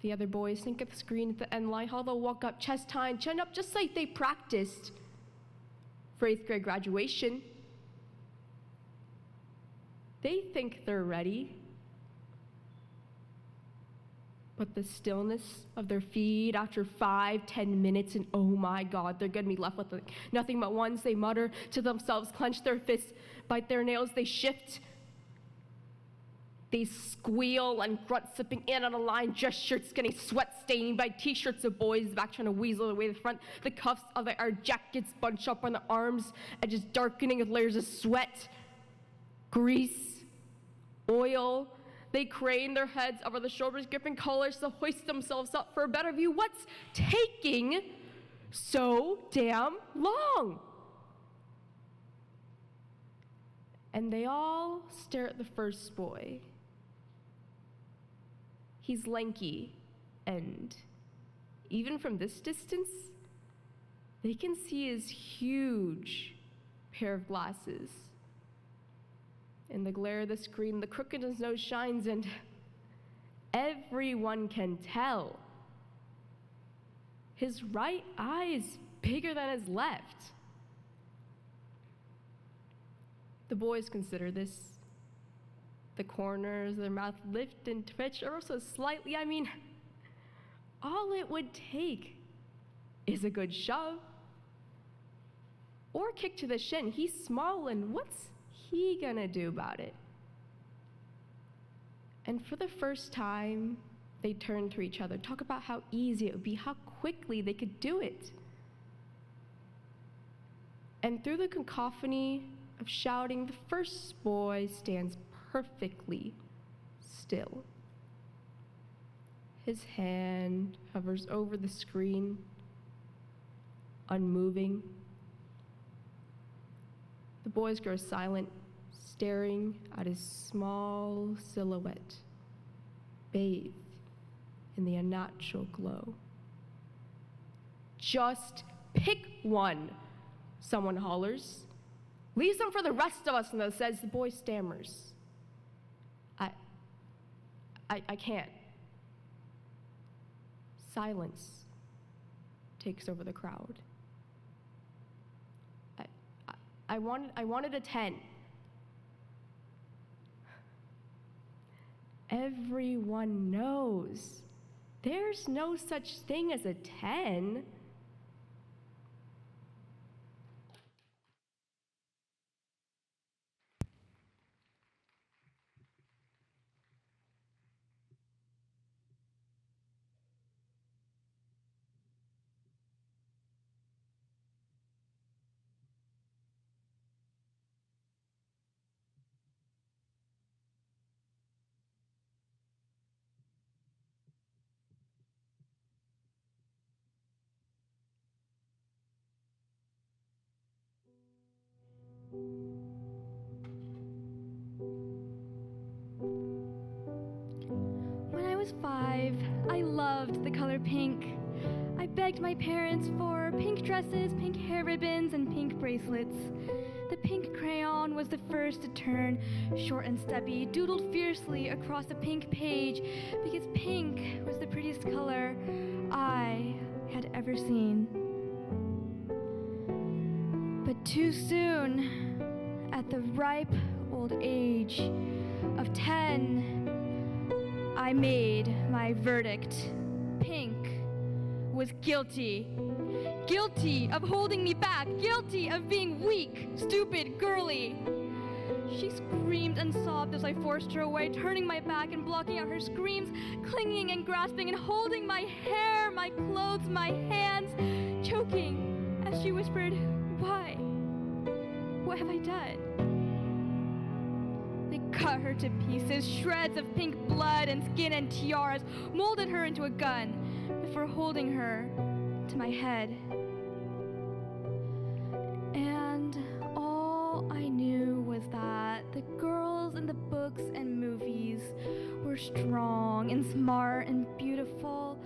The other boys think at the screen at the end line how they'll walk up chest high and chin up just like they practiced for 8th grade graduation. They think they're ready, but the stillness of their feet after 5-10 minutes, and oh my God, they're gonna be left with nothing but ones. They mutter to themselves, clench their fists, bite their nails, they shift. They squeal and grunt, slipping in on a line, dress shirts getting sweat stained by t-shirts of boys back trying to weasel away the front. The cuffs of our jackets bunch up on the arms, edges darkening with layers of sweat, grease, oil. They crane their heads over the shoulders, gripping collars to hoist themselves up for a better view. What's taking so damn long? And they all stare at the first boy. He's lanky, and even from this distance, they can see his huge pair of glasses. In the glare of the screen, the crook in his nose shines, and everyone can tell his right eye is bigger than his left. The boys consider this. The corners of their mouth lift and twitch ever so slightly. I mean, all it would take is a good shove or a kick to the shin. He's small, and what's he gonna do about it? And for the first time, they turn to each other, talk about how easy it would be, how quickly they could do it. And through the cacophony of shouting, the first boy stands perfectly still. His hand hovers over the screen, unmoving. The boys grow silent, staring at his small silhouette, bathed in the unnatural glow. "Just pick one," someone hollers. "Leave some for the rest of us," and says the boy stammers. I can't. Silence takes over the crowd. I wanted a 10. Everyone knows there's no such thing as a 10. When I was 5, I loved the color pink. I begged my parents for pink dresses, pink hair ribbons, and pink bracelets. The pink crayon was the first to turn short and stubby, doodled fiercely across the pink page because pink was the prettiest color I had ever seen. But too soon, at the ripe old age of 10, I made my verdict. Pink was guilty. Guilty of holding me back, guilty of being weak, stupid, girly. She screamed and sobbed as I forced her away, turning my back and blocking out her screams, clinging and grasping and holding my hair, my clothes, my hands, choking as she whispered, "Why? What have I done?" They cut her to pieces, shreds of pink blood and skin and tiaras, molded her into a gun before holding her to my head. And all I knew was that the girls in the books and movies were strong and smart and beautiful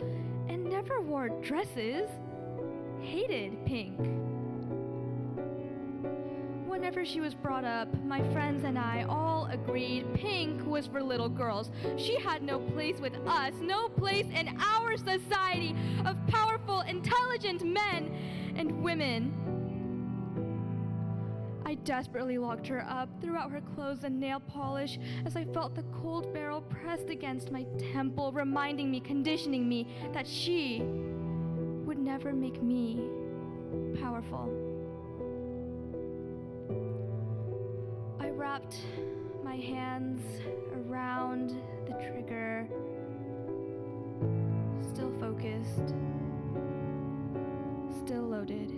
and never wore dresses, hated pink. Whenever she was brought up, my friends and I all agreed pink was for little girls. She had no place with us, no place in our society of powerful, intelligent men and women. I desperately locked her up, threw out her clothes and nail polish as I felt the cold barrel pressed against my temple, reminding me, conditioning me, that she would never make me powerful. I wrapped my hands around the trigger, still focused, still loaded.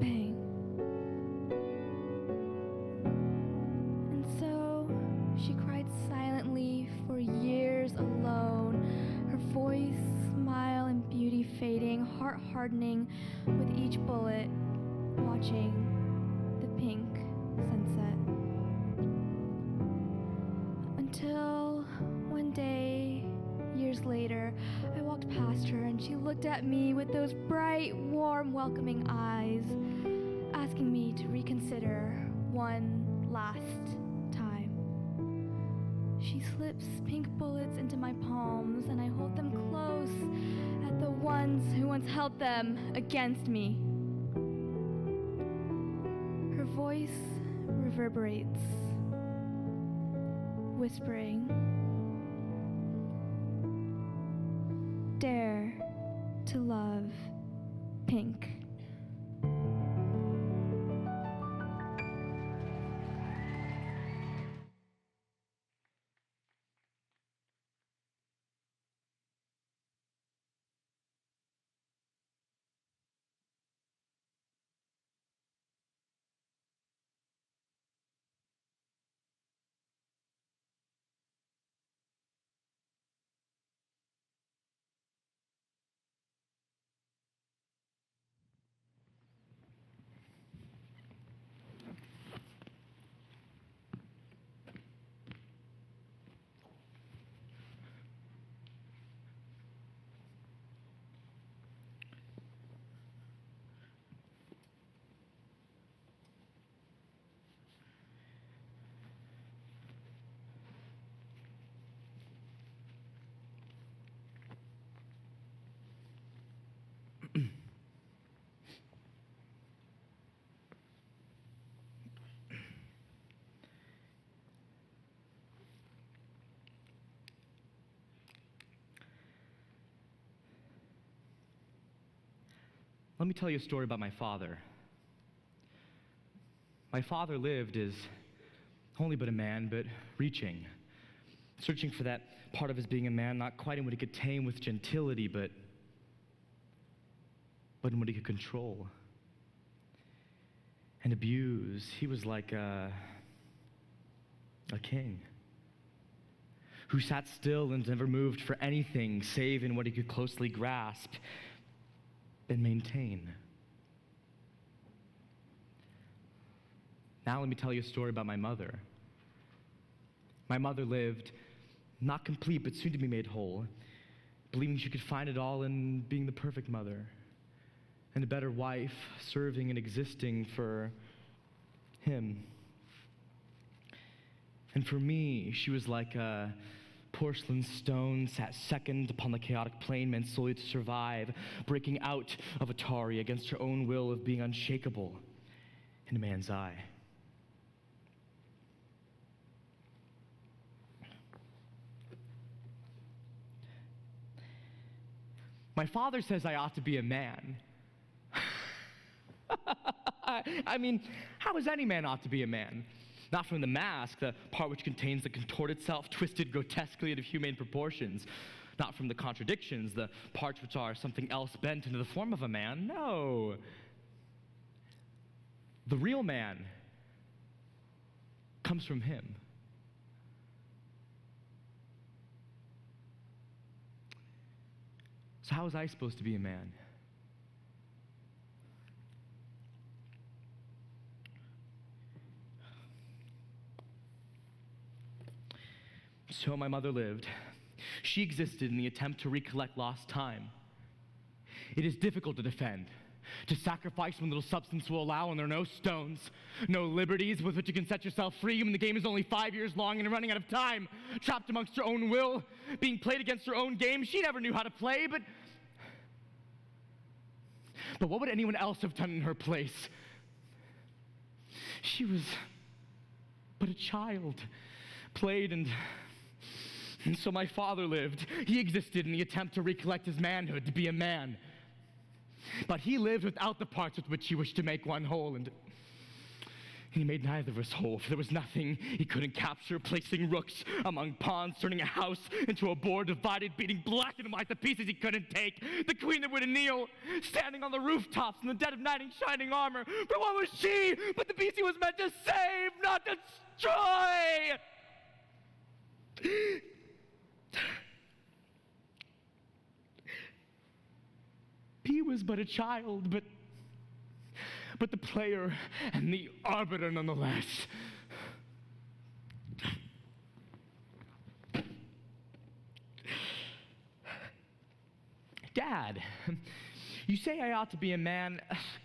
Bang. And so she cried silently for years alone, her voice, smile, and beauty fading, heart hardening with each bullet, watching the pink sunset. Until one day, years later, I walked past her and she looked at me with those bright, warm, welcoming eyes, asking me to reconsider one last time. She slips pink bullets into my palms and I hold them close at the ones who once held them against me. Her voice reverberates, whispering, "Dare to love pink." Let me tell you a story about my father. My father lived as only but a man, but reaching, searching for that part of his being a man, not quite in what he could tame with gentility, but in what he could control and abuse. He was like a king who sat still and never moved for anything save in what he could closely grasp and maintain. Now let me tell you a story about my mother. My mother lived, not complete, but soon to be made whole, believing she could find it all in being the perfect mother and a better wife, serving and existing for him. And for me, she was like a porcelain stone sat second upon the chaotic plain meant solely to survive, breaking out of Atari against her own will of being unshakable in a man's eye. My father says I ought to be a man. I mean, how is any man ought to be a man? Not from the mask, the part which contains the contorted self, twisted grotesquely out of humane proportions. Not from the contradictions, the parts which are something else bent into the form of a man. No. The real man comes from him. So how was I supposed to be a man? So my mother lived. She existed in the attempt to recollect lost time. It is difficult to defend, to sacrifice when little substance will allow, and there are no stones, no liberties with which you can set yourself free when the game is only 5 years long and running out of time, trapped amongst your own will, being played against your own game. She never knew how to play, but what would anyone else have done in her place? She was but a child, played and so my father lived. He existed in the attempt to recollect his manhood, to be a man. But he lived without the parts with which he wished to make one whole, and he made neither of us whole, for there was nothing he couldn't capture, placing rooks among pawns, turning a house into a board divided, beating black and white the pieces he couldn't take, the queen that would kneel, standing on the rooftops in the dead of night in shining armor. For what was she but the beast he was meant to save, not destroy? He was but a child, but the player and the arbiter nonetheless. Dad, you say I ought to be a man.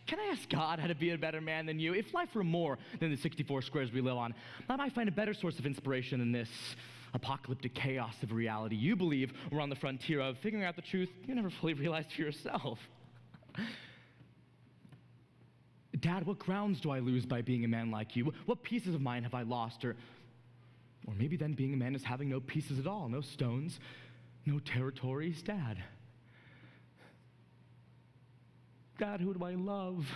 Can I ask God how to be a better man than you? If life were more than the 64 squares we live on, I might find a better source of inspiration than this apocalyptic chaos of reality you believe we're on the frontier of, figuring out the truth you never fully realized for yourself. Dad, what grounds do I lose by being a man like you? What pieces of mine have I lost? Or maybe then being a man is having no pieces at all, no stones, no territories. Dad, who do I love?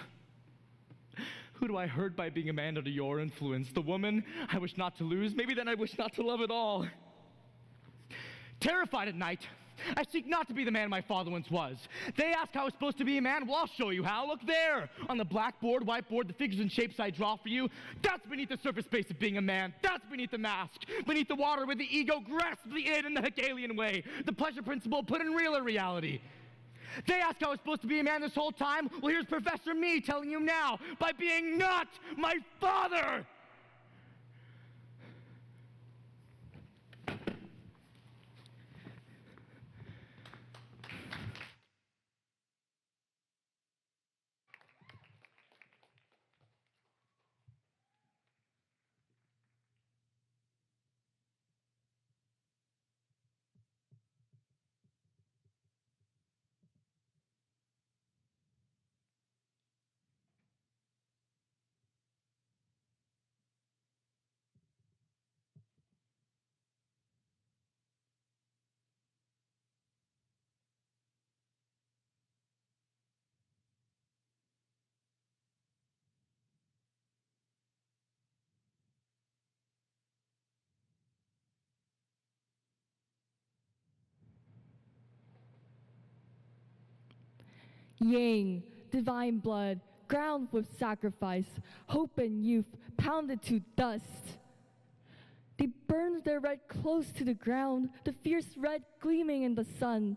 Who do I hurt by being a man under your influence? The woman I wish not to lose? Maybe then I wish not to love at all. Terrified at night, I seek not to be the man my father once was. They ask how I was supposed to be a man. Well, I'll show you how. Look there, on the blackboard, whiteboard, the figures and shapes I draw for you. That's beneath the surface space of being a man. That's beneath the mask. Beneath the water where the ego grasps the id in the Hegelian way. The pleasure principle put in realer reality. They ask how I was supposed to be a man this whole time. Well, here's Professor Me telling you now, by being not my father. Yang, divine blood, ground with sacrifice, hope and youth, pounded to dust. They burned their red close to the ground, the fierce red gleaming in the sun.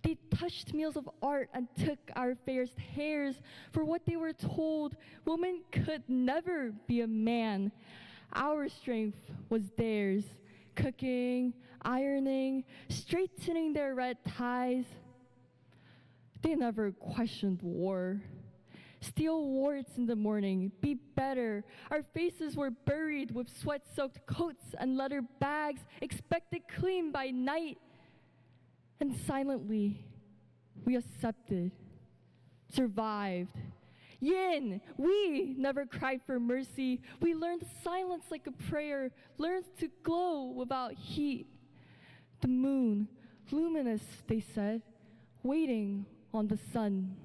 They touched meals of art and took our fairest hairs, for what they were told, woman could never be a man. Our strength was theirs, cooking, ironing, straightening their red ties. They never questioned war. Steel wards in the morning, be better. Our faces were buried with sweat-soaked coats and leather bags, expected clean by night. And silently, we accepted, survived. Yin, we never cried for mercy. We learned silence like a prayer, learned to glow without heat. The moon, luminous, they said, waiting on the sun.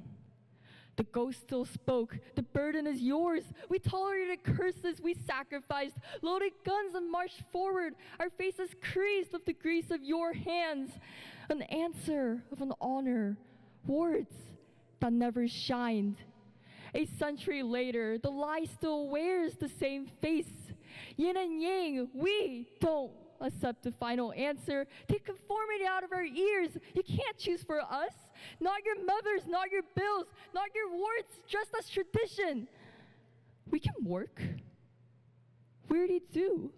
The ghost still spoke. The burden is yours. We tolerated curses. We sacrificed, loaded guns, and marched forward. Our faces creased with the grease of your hands. An answer of an honor. Words that never shined. A century later, the lie still wears the same face. Yin and yang, we don't accept the final answer. Take conformity out of our ears. You can't choose for us. Not your mothers, not your bills, not your wards, just as tradition. We can work. We already do.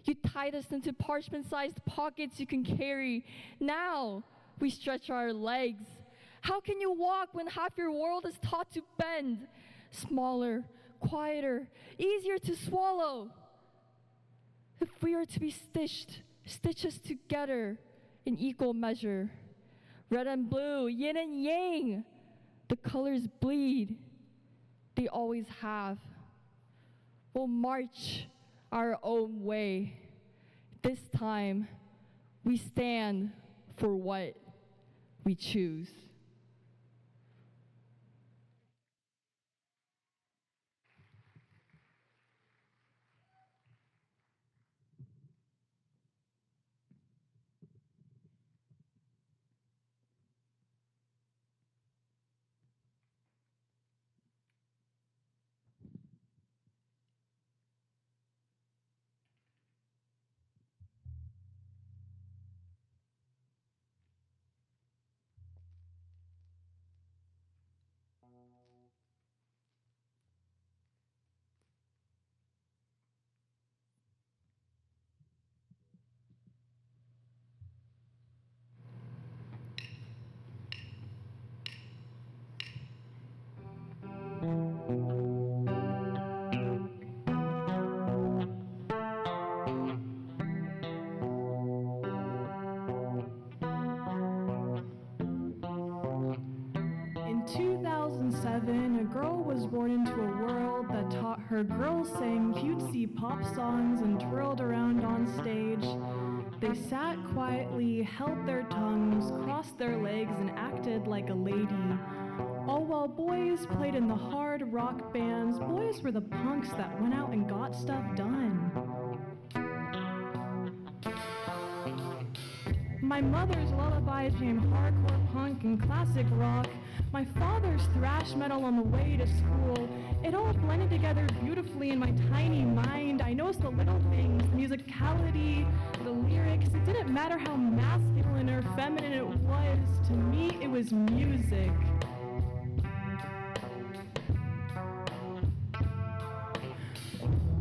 You tied us into parchment-sized pockets you can carry. Now we stretch our legs. How can you walk when half your world is taught to bend? Smaller, quieter, easier to swallow. If we are to be stitched, stitch us together in equal measure. Red and blue, yin and yang. The colors bleed. They always have. We'll march our own way. This time, we stand for what we choose. In 2007, a girl was born into a world that taught her girls sang cutesy pop songs and twirled around on stage. They sat quietly, held their tongues, crossed their legs, and acted like a lady. All while boys played in the hard rock bands, boys were the punks that went out and got stuff done. My mother's lullabies became hardcore punk and classic rock. My father's thrash metal on the way to school. It all blended together beautifully in my tiny mind. I noticed the little things, the musicality, the lyrics. It didn't matter how masculine or feminine it was. To me, it was music.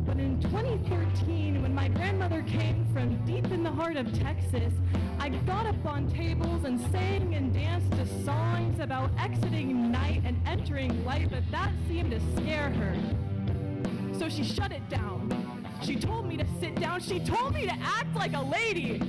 But in 2013, when my grandmother came from deep in the heart of Texas, I got up on tables and sang and danced to songs about exiting night and entering light, but that seemed to scare her. So she shut it down. She told me to sit down. She told me to act like a lady.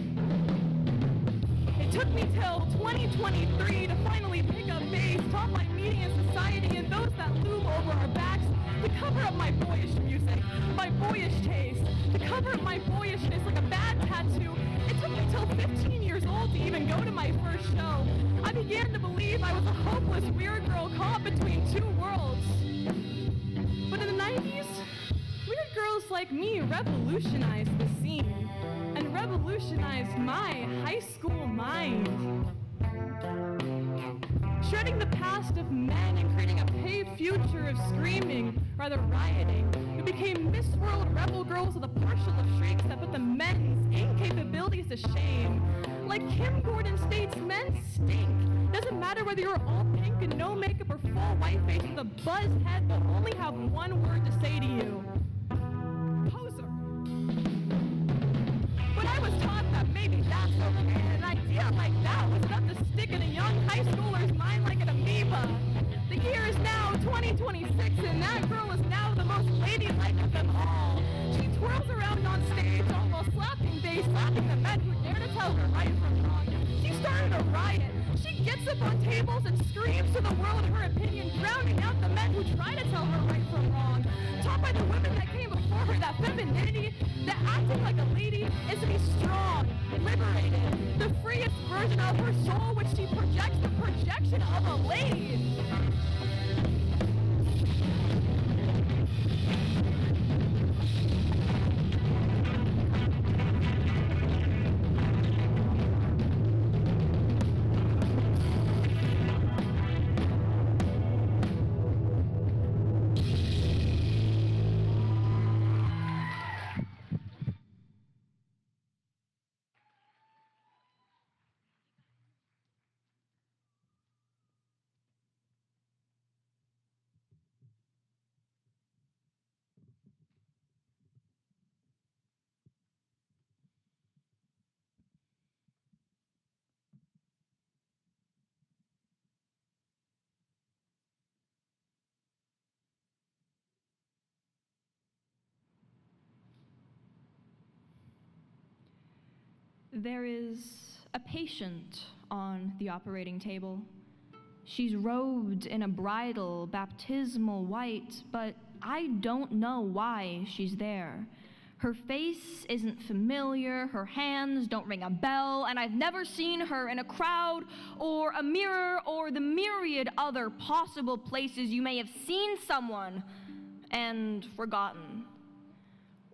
It took me till 2023 to finally pick up bass, taught by media and society and those that loom over our backs, to cover up my boyish music, my boyish taste, to cover up my boyishness like a bad tattoo. It took me till 15 years old to even go to my first show. I began to believe I was a hopeless weird girl caught between two worlds. But in the 90s, weird girls like me revolutionized the scene and revolutionized my high school mind. Shredding the past of men and creating a paved future of screaming, rather rioting. We became Miss World rebel girls with a partial of shrieks that put the men's incapabilities to shame. Like Kim Gordon states, men stink. Doesn't matter whether you're all pink and no makeup or full white face with a buzzed head that only have one word to say to you. Poser. But I was taught that maybe that's okay. An idea like that was enough to stick in a young high schooler's mind like an amoeba. The year is now 2026, and that girl is now the most ladylike of them all. She twirls around on stage, almost slapping bass, slapping the men who dare to tell her right from wrong. She started a riot. She gets up on tables and screams to the world her opinion, drowning out the men who try to tell her right from wrong. Taught by the women that came before her, remember that femininity, that acting like a lady is to be strong, liberated, the freest version of her soul, which she projects the projection of a lady. There is a patient on the operating table. She's robed in a bridal, baptismal white, but I don't know why she's there. Her face isn't familiar, her hands don't ring a bell, and I've never seen her in a crowd or a mirror or the myriad other possible places you may have seen someone and forgotten.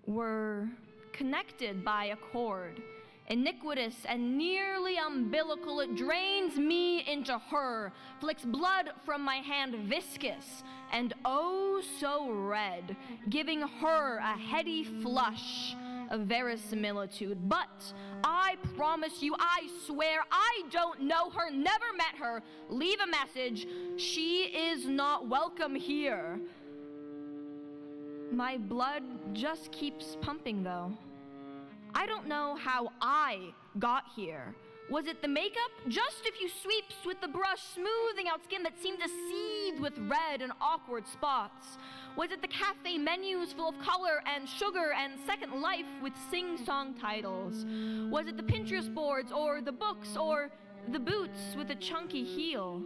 We're connected by a cord. Iniquitous and nearly umbilical, it drains me into her, flicks blood from my hand viscous, and oh so red, giving her a heady flush of verisimilitude. But I promise you, I swear, I don't know her, never met her. Leave a message. She is not welcome here. My blood just keeps pumping, though. I don't know how I got here. Was it the makeup? Just a few sweeps with the brush, smoothing out skin that seemed to seethe with red and awkward spots. Was it the cafe menus full of color and sugar and Second Life with sing-song titles? Was it the Pinterest boards or the books or the boots with a chunky heel?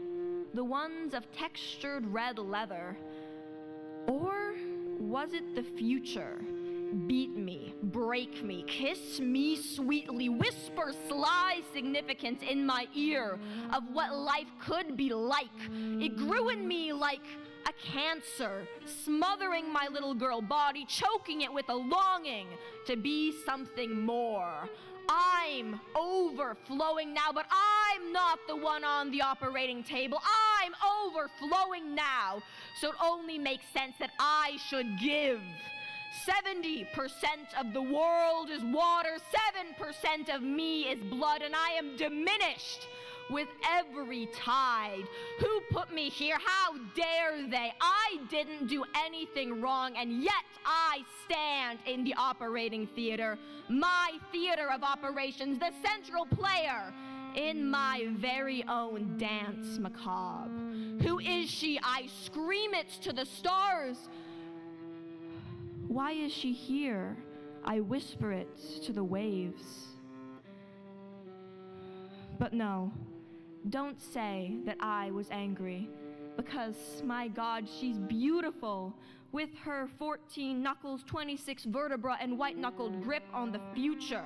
The ones of textured red leather? Or was it the future? Beat me, break me, kiss me sweetly, whisper sly significance in my ear of what life could be like. It grew in me like a cancer, smothering my little girl body, choking it with a longing to be something more. I'm overflowing now, but I'm not the one on the operating table. I'm overflowing now, so it only makes sense that I should give. 70% of the world is water, 7% of me is blood, and I am diminished with every tide. Who put me here? How dare they? I didn't do anything wrong, and yet I stand in the operating theater, my theater of operations, the central player in my very own dance macabre. Who is she? I scream it to the stars. Why is she here? I whisper it to the waves. But no, don't say that I was angry, because, my God, she's beautiful, with her 14 knuckles, 26 vertebra, and white-knuckled grip on the future.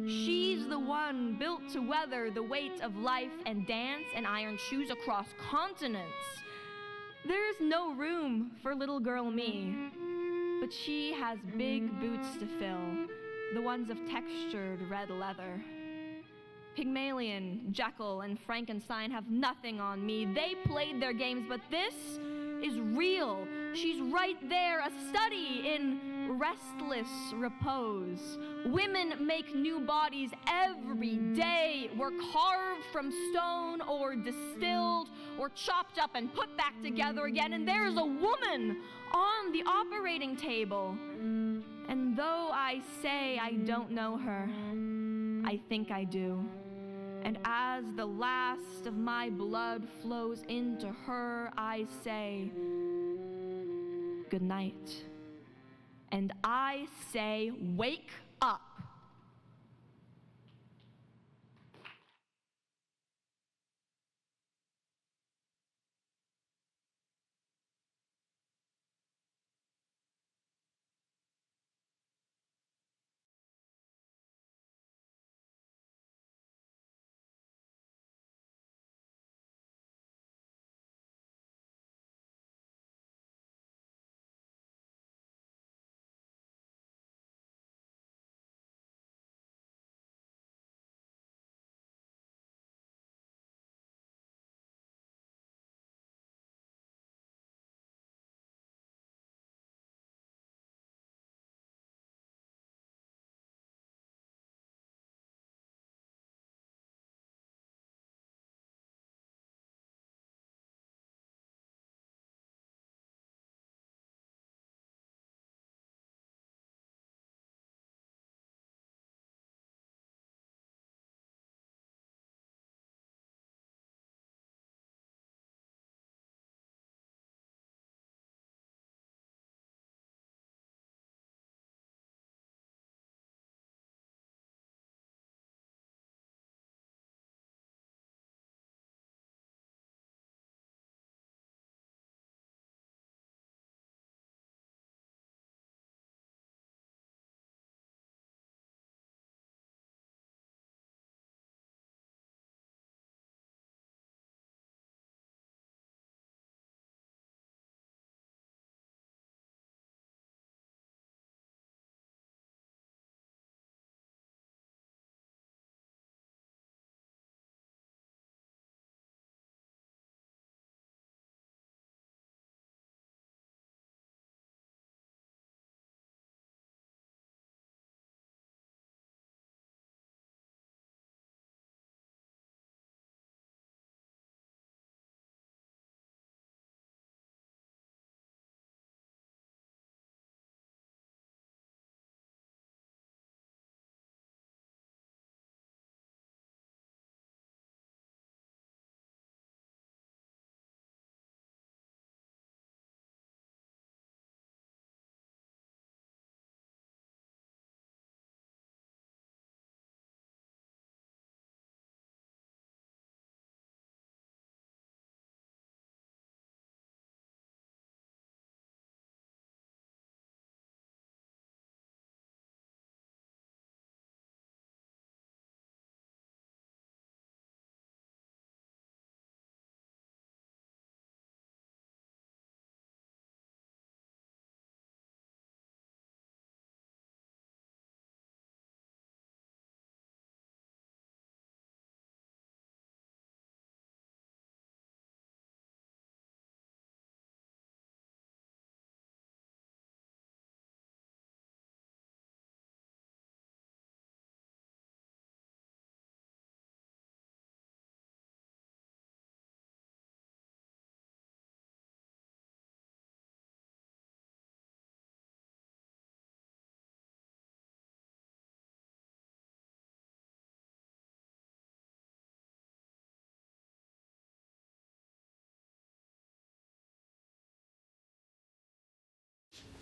She's the one built to weather the weight of life and dance and iron shoes across continents. There's no room for little girl me. But she has big boots to fill, the ones of textured red leather. Pygmalion, Jekyll, and Frankenstein have nothing on me. They played their games, but this is real. She's right there, a study in restless repose. Women make new bodies every day. We're carved from stone or distilled or chopped up and put back together again, and there's a woman on the operating table. And though I say I don't know her, I think I do. And as the last of my blood flows into her, I say, good night. And I say, wake up.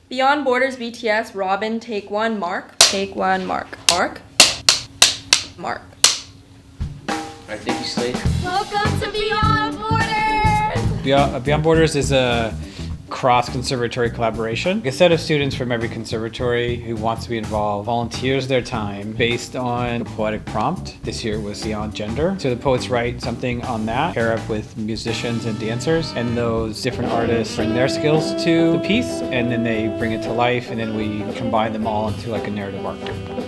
Beyond Borders BTS, Robin, take one, Mark. Take one, Mark. Mark. Mark. Alright, thank you, Slade. Welcome to Beyond Borders! Beyond Borders is a cross-conservatory collaboration. A set of students from every conservatory who wants to be involved volunteers their time based on a poetic prompt. This year it was Beyond Gender. So the poets write something on that, pair up with musicians and dancers, and those different artists bring their skills to the piece, and then they bring it to life, and then we combine them all into like a narrative arc.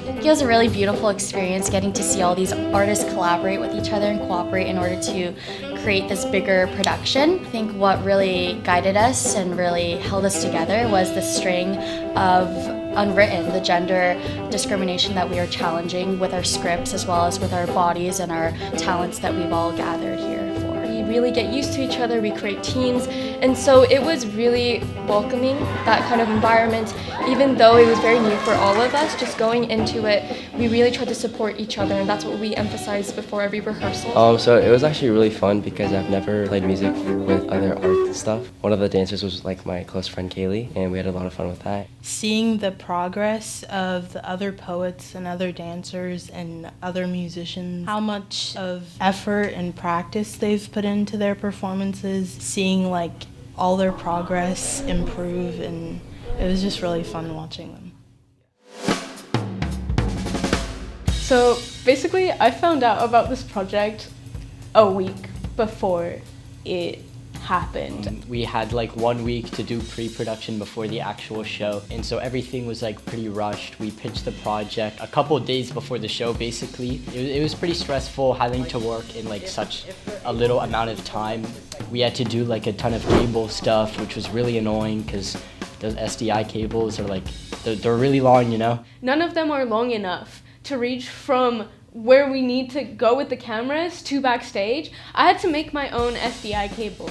It was a really beautiful experience getting to see all these artists collaborate with each other and cooperate in order to create this bigger production. I think what really guided us and really held us together was the string of Unwritten, the gender discrimination that we are challenging with our scripts as well as with our bodies and our talents that we've all gathered here for. We really get used to each other, we create teams, and so it was really welcoming, that kind of environment. Even though it was very new for all of us, just going into it, we really tried to support each other, and that's what we emphasized before every rehearsal. So it was actually really fun because I've never played music with other art stuff. One of the dancers was like my close friend Kaylee, and we had a lot of fun with that. Seeing the progress of the other poets and other dancers and other musicians, how much of effort and practice they've put into their performances, seeing like all their progress improve, and it was just really fun watching them. So basically I found out about this project a week before it happened. We had like 1 week to do pre-production before the actual show, and so everything was like pretty rushed. We pitched the project a couple of days before the show basically. It was pretty stressful having to work in like such a little amount of time. We had to do like a ton of cable stuff, which was really annoying because those SDI cables are like, they're really long, you know? None of them are long enough to reach from where we need to go with the cameras to backstage. I had to make my own SDI cable.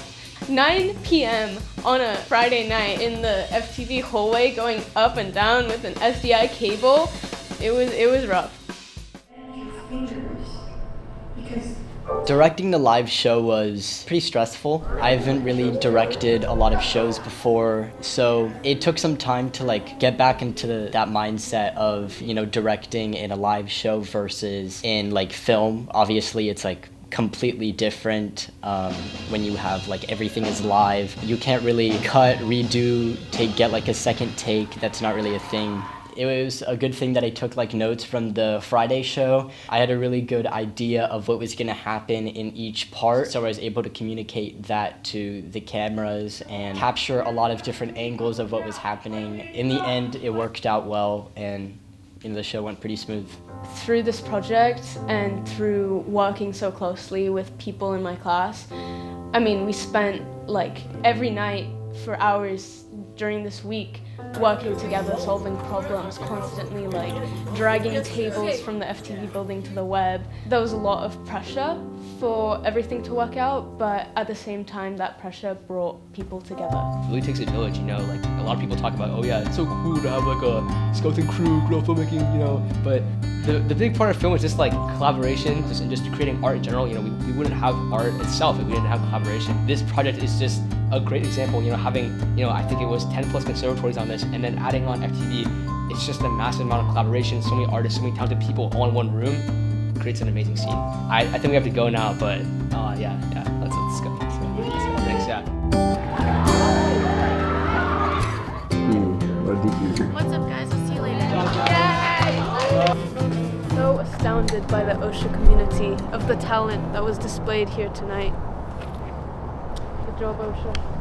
9 p.m. on a Friday night in the FTV hallway going up and down with an SDI cable, it was rough. Directing the live show was pretty stressful. I haven't really directed a lot of shows before, so it took some time to like get back into that mindset of, you know, directing in a live show versus in like film. Obviously, it's like completely different when you have like everything is live. You can't really cut, redo, get like a second take. That's not really a thing. It was a good thing that I took like notes from the Friday show. I had a really good idea of what was gonna happen in each part, so I was able to communicate that to the cameras and capture a lot of different angles of what was happening. In the end, it worked out well, and the show went pretty smooth. Through this project and through working so closely with people in my class, I mean, we spent like every night for hours during this week working together, solving problems, constantly like dragging tables from the FTV building to the web. There was a lot of pressure for everything to work out, but at the same time that pressure brought people together. It really takes a village, you know, like a lot of people talk about, oh yeah, it's so cool to have like a skeleton crew, girl filmmaking, you know, but the big part of film is just like collaboration and just creating art in general. You know, we wouldn't have art itself if we didn't have collaboration. This project is just a great example, you know, having, you know, I think it was 10 plus conservatories on this, and then adding on FTV, it's just a massive amount of collaboration, so many artists, so many talented people all in one room, creates an amazing scene. I think we have to go now, but yeah, let's go. So, thanks, yeah. What's up, guys? I'll see you later. So astounded by the OCSA community, of the talent that was displayed here tonight. Good job, OCSA.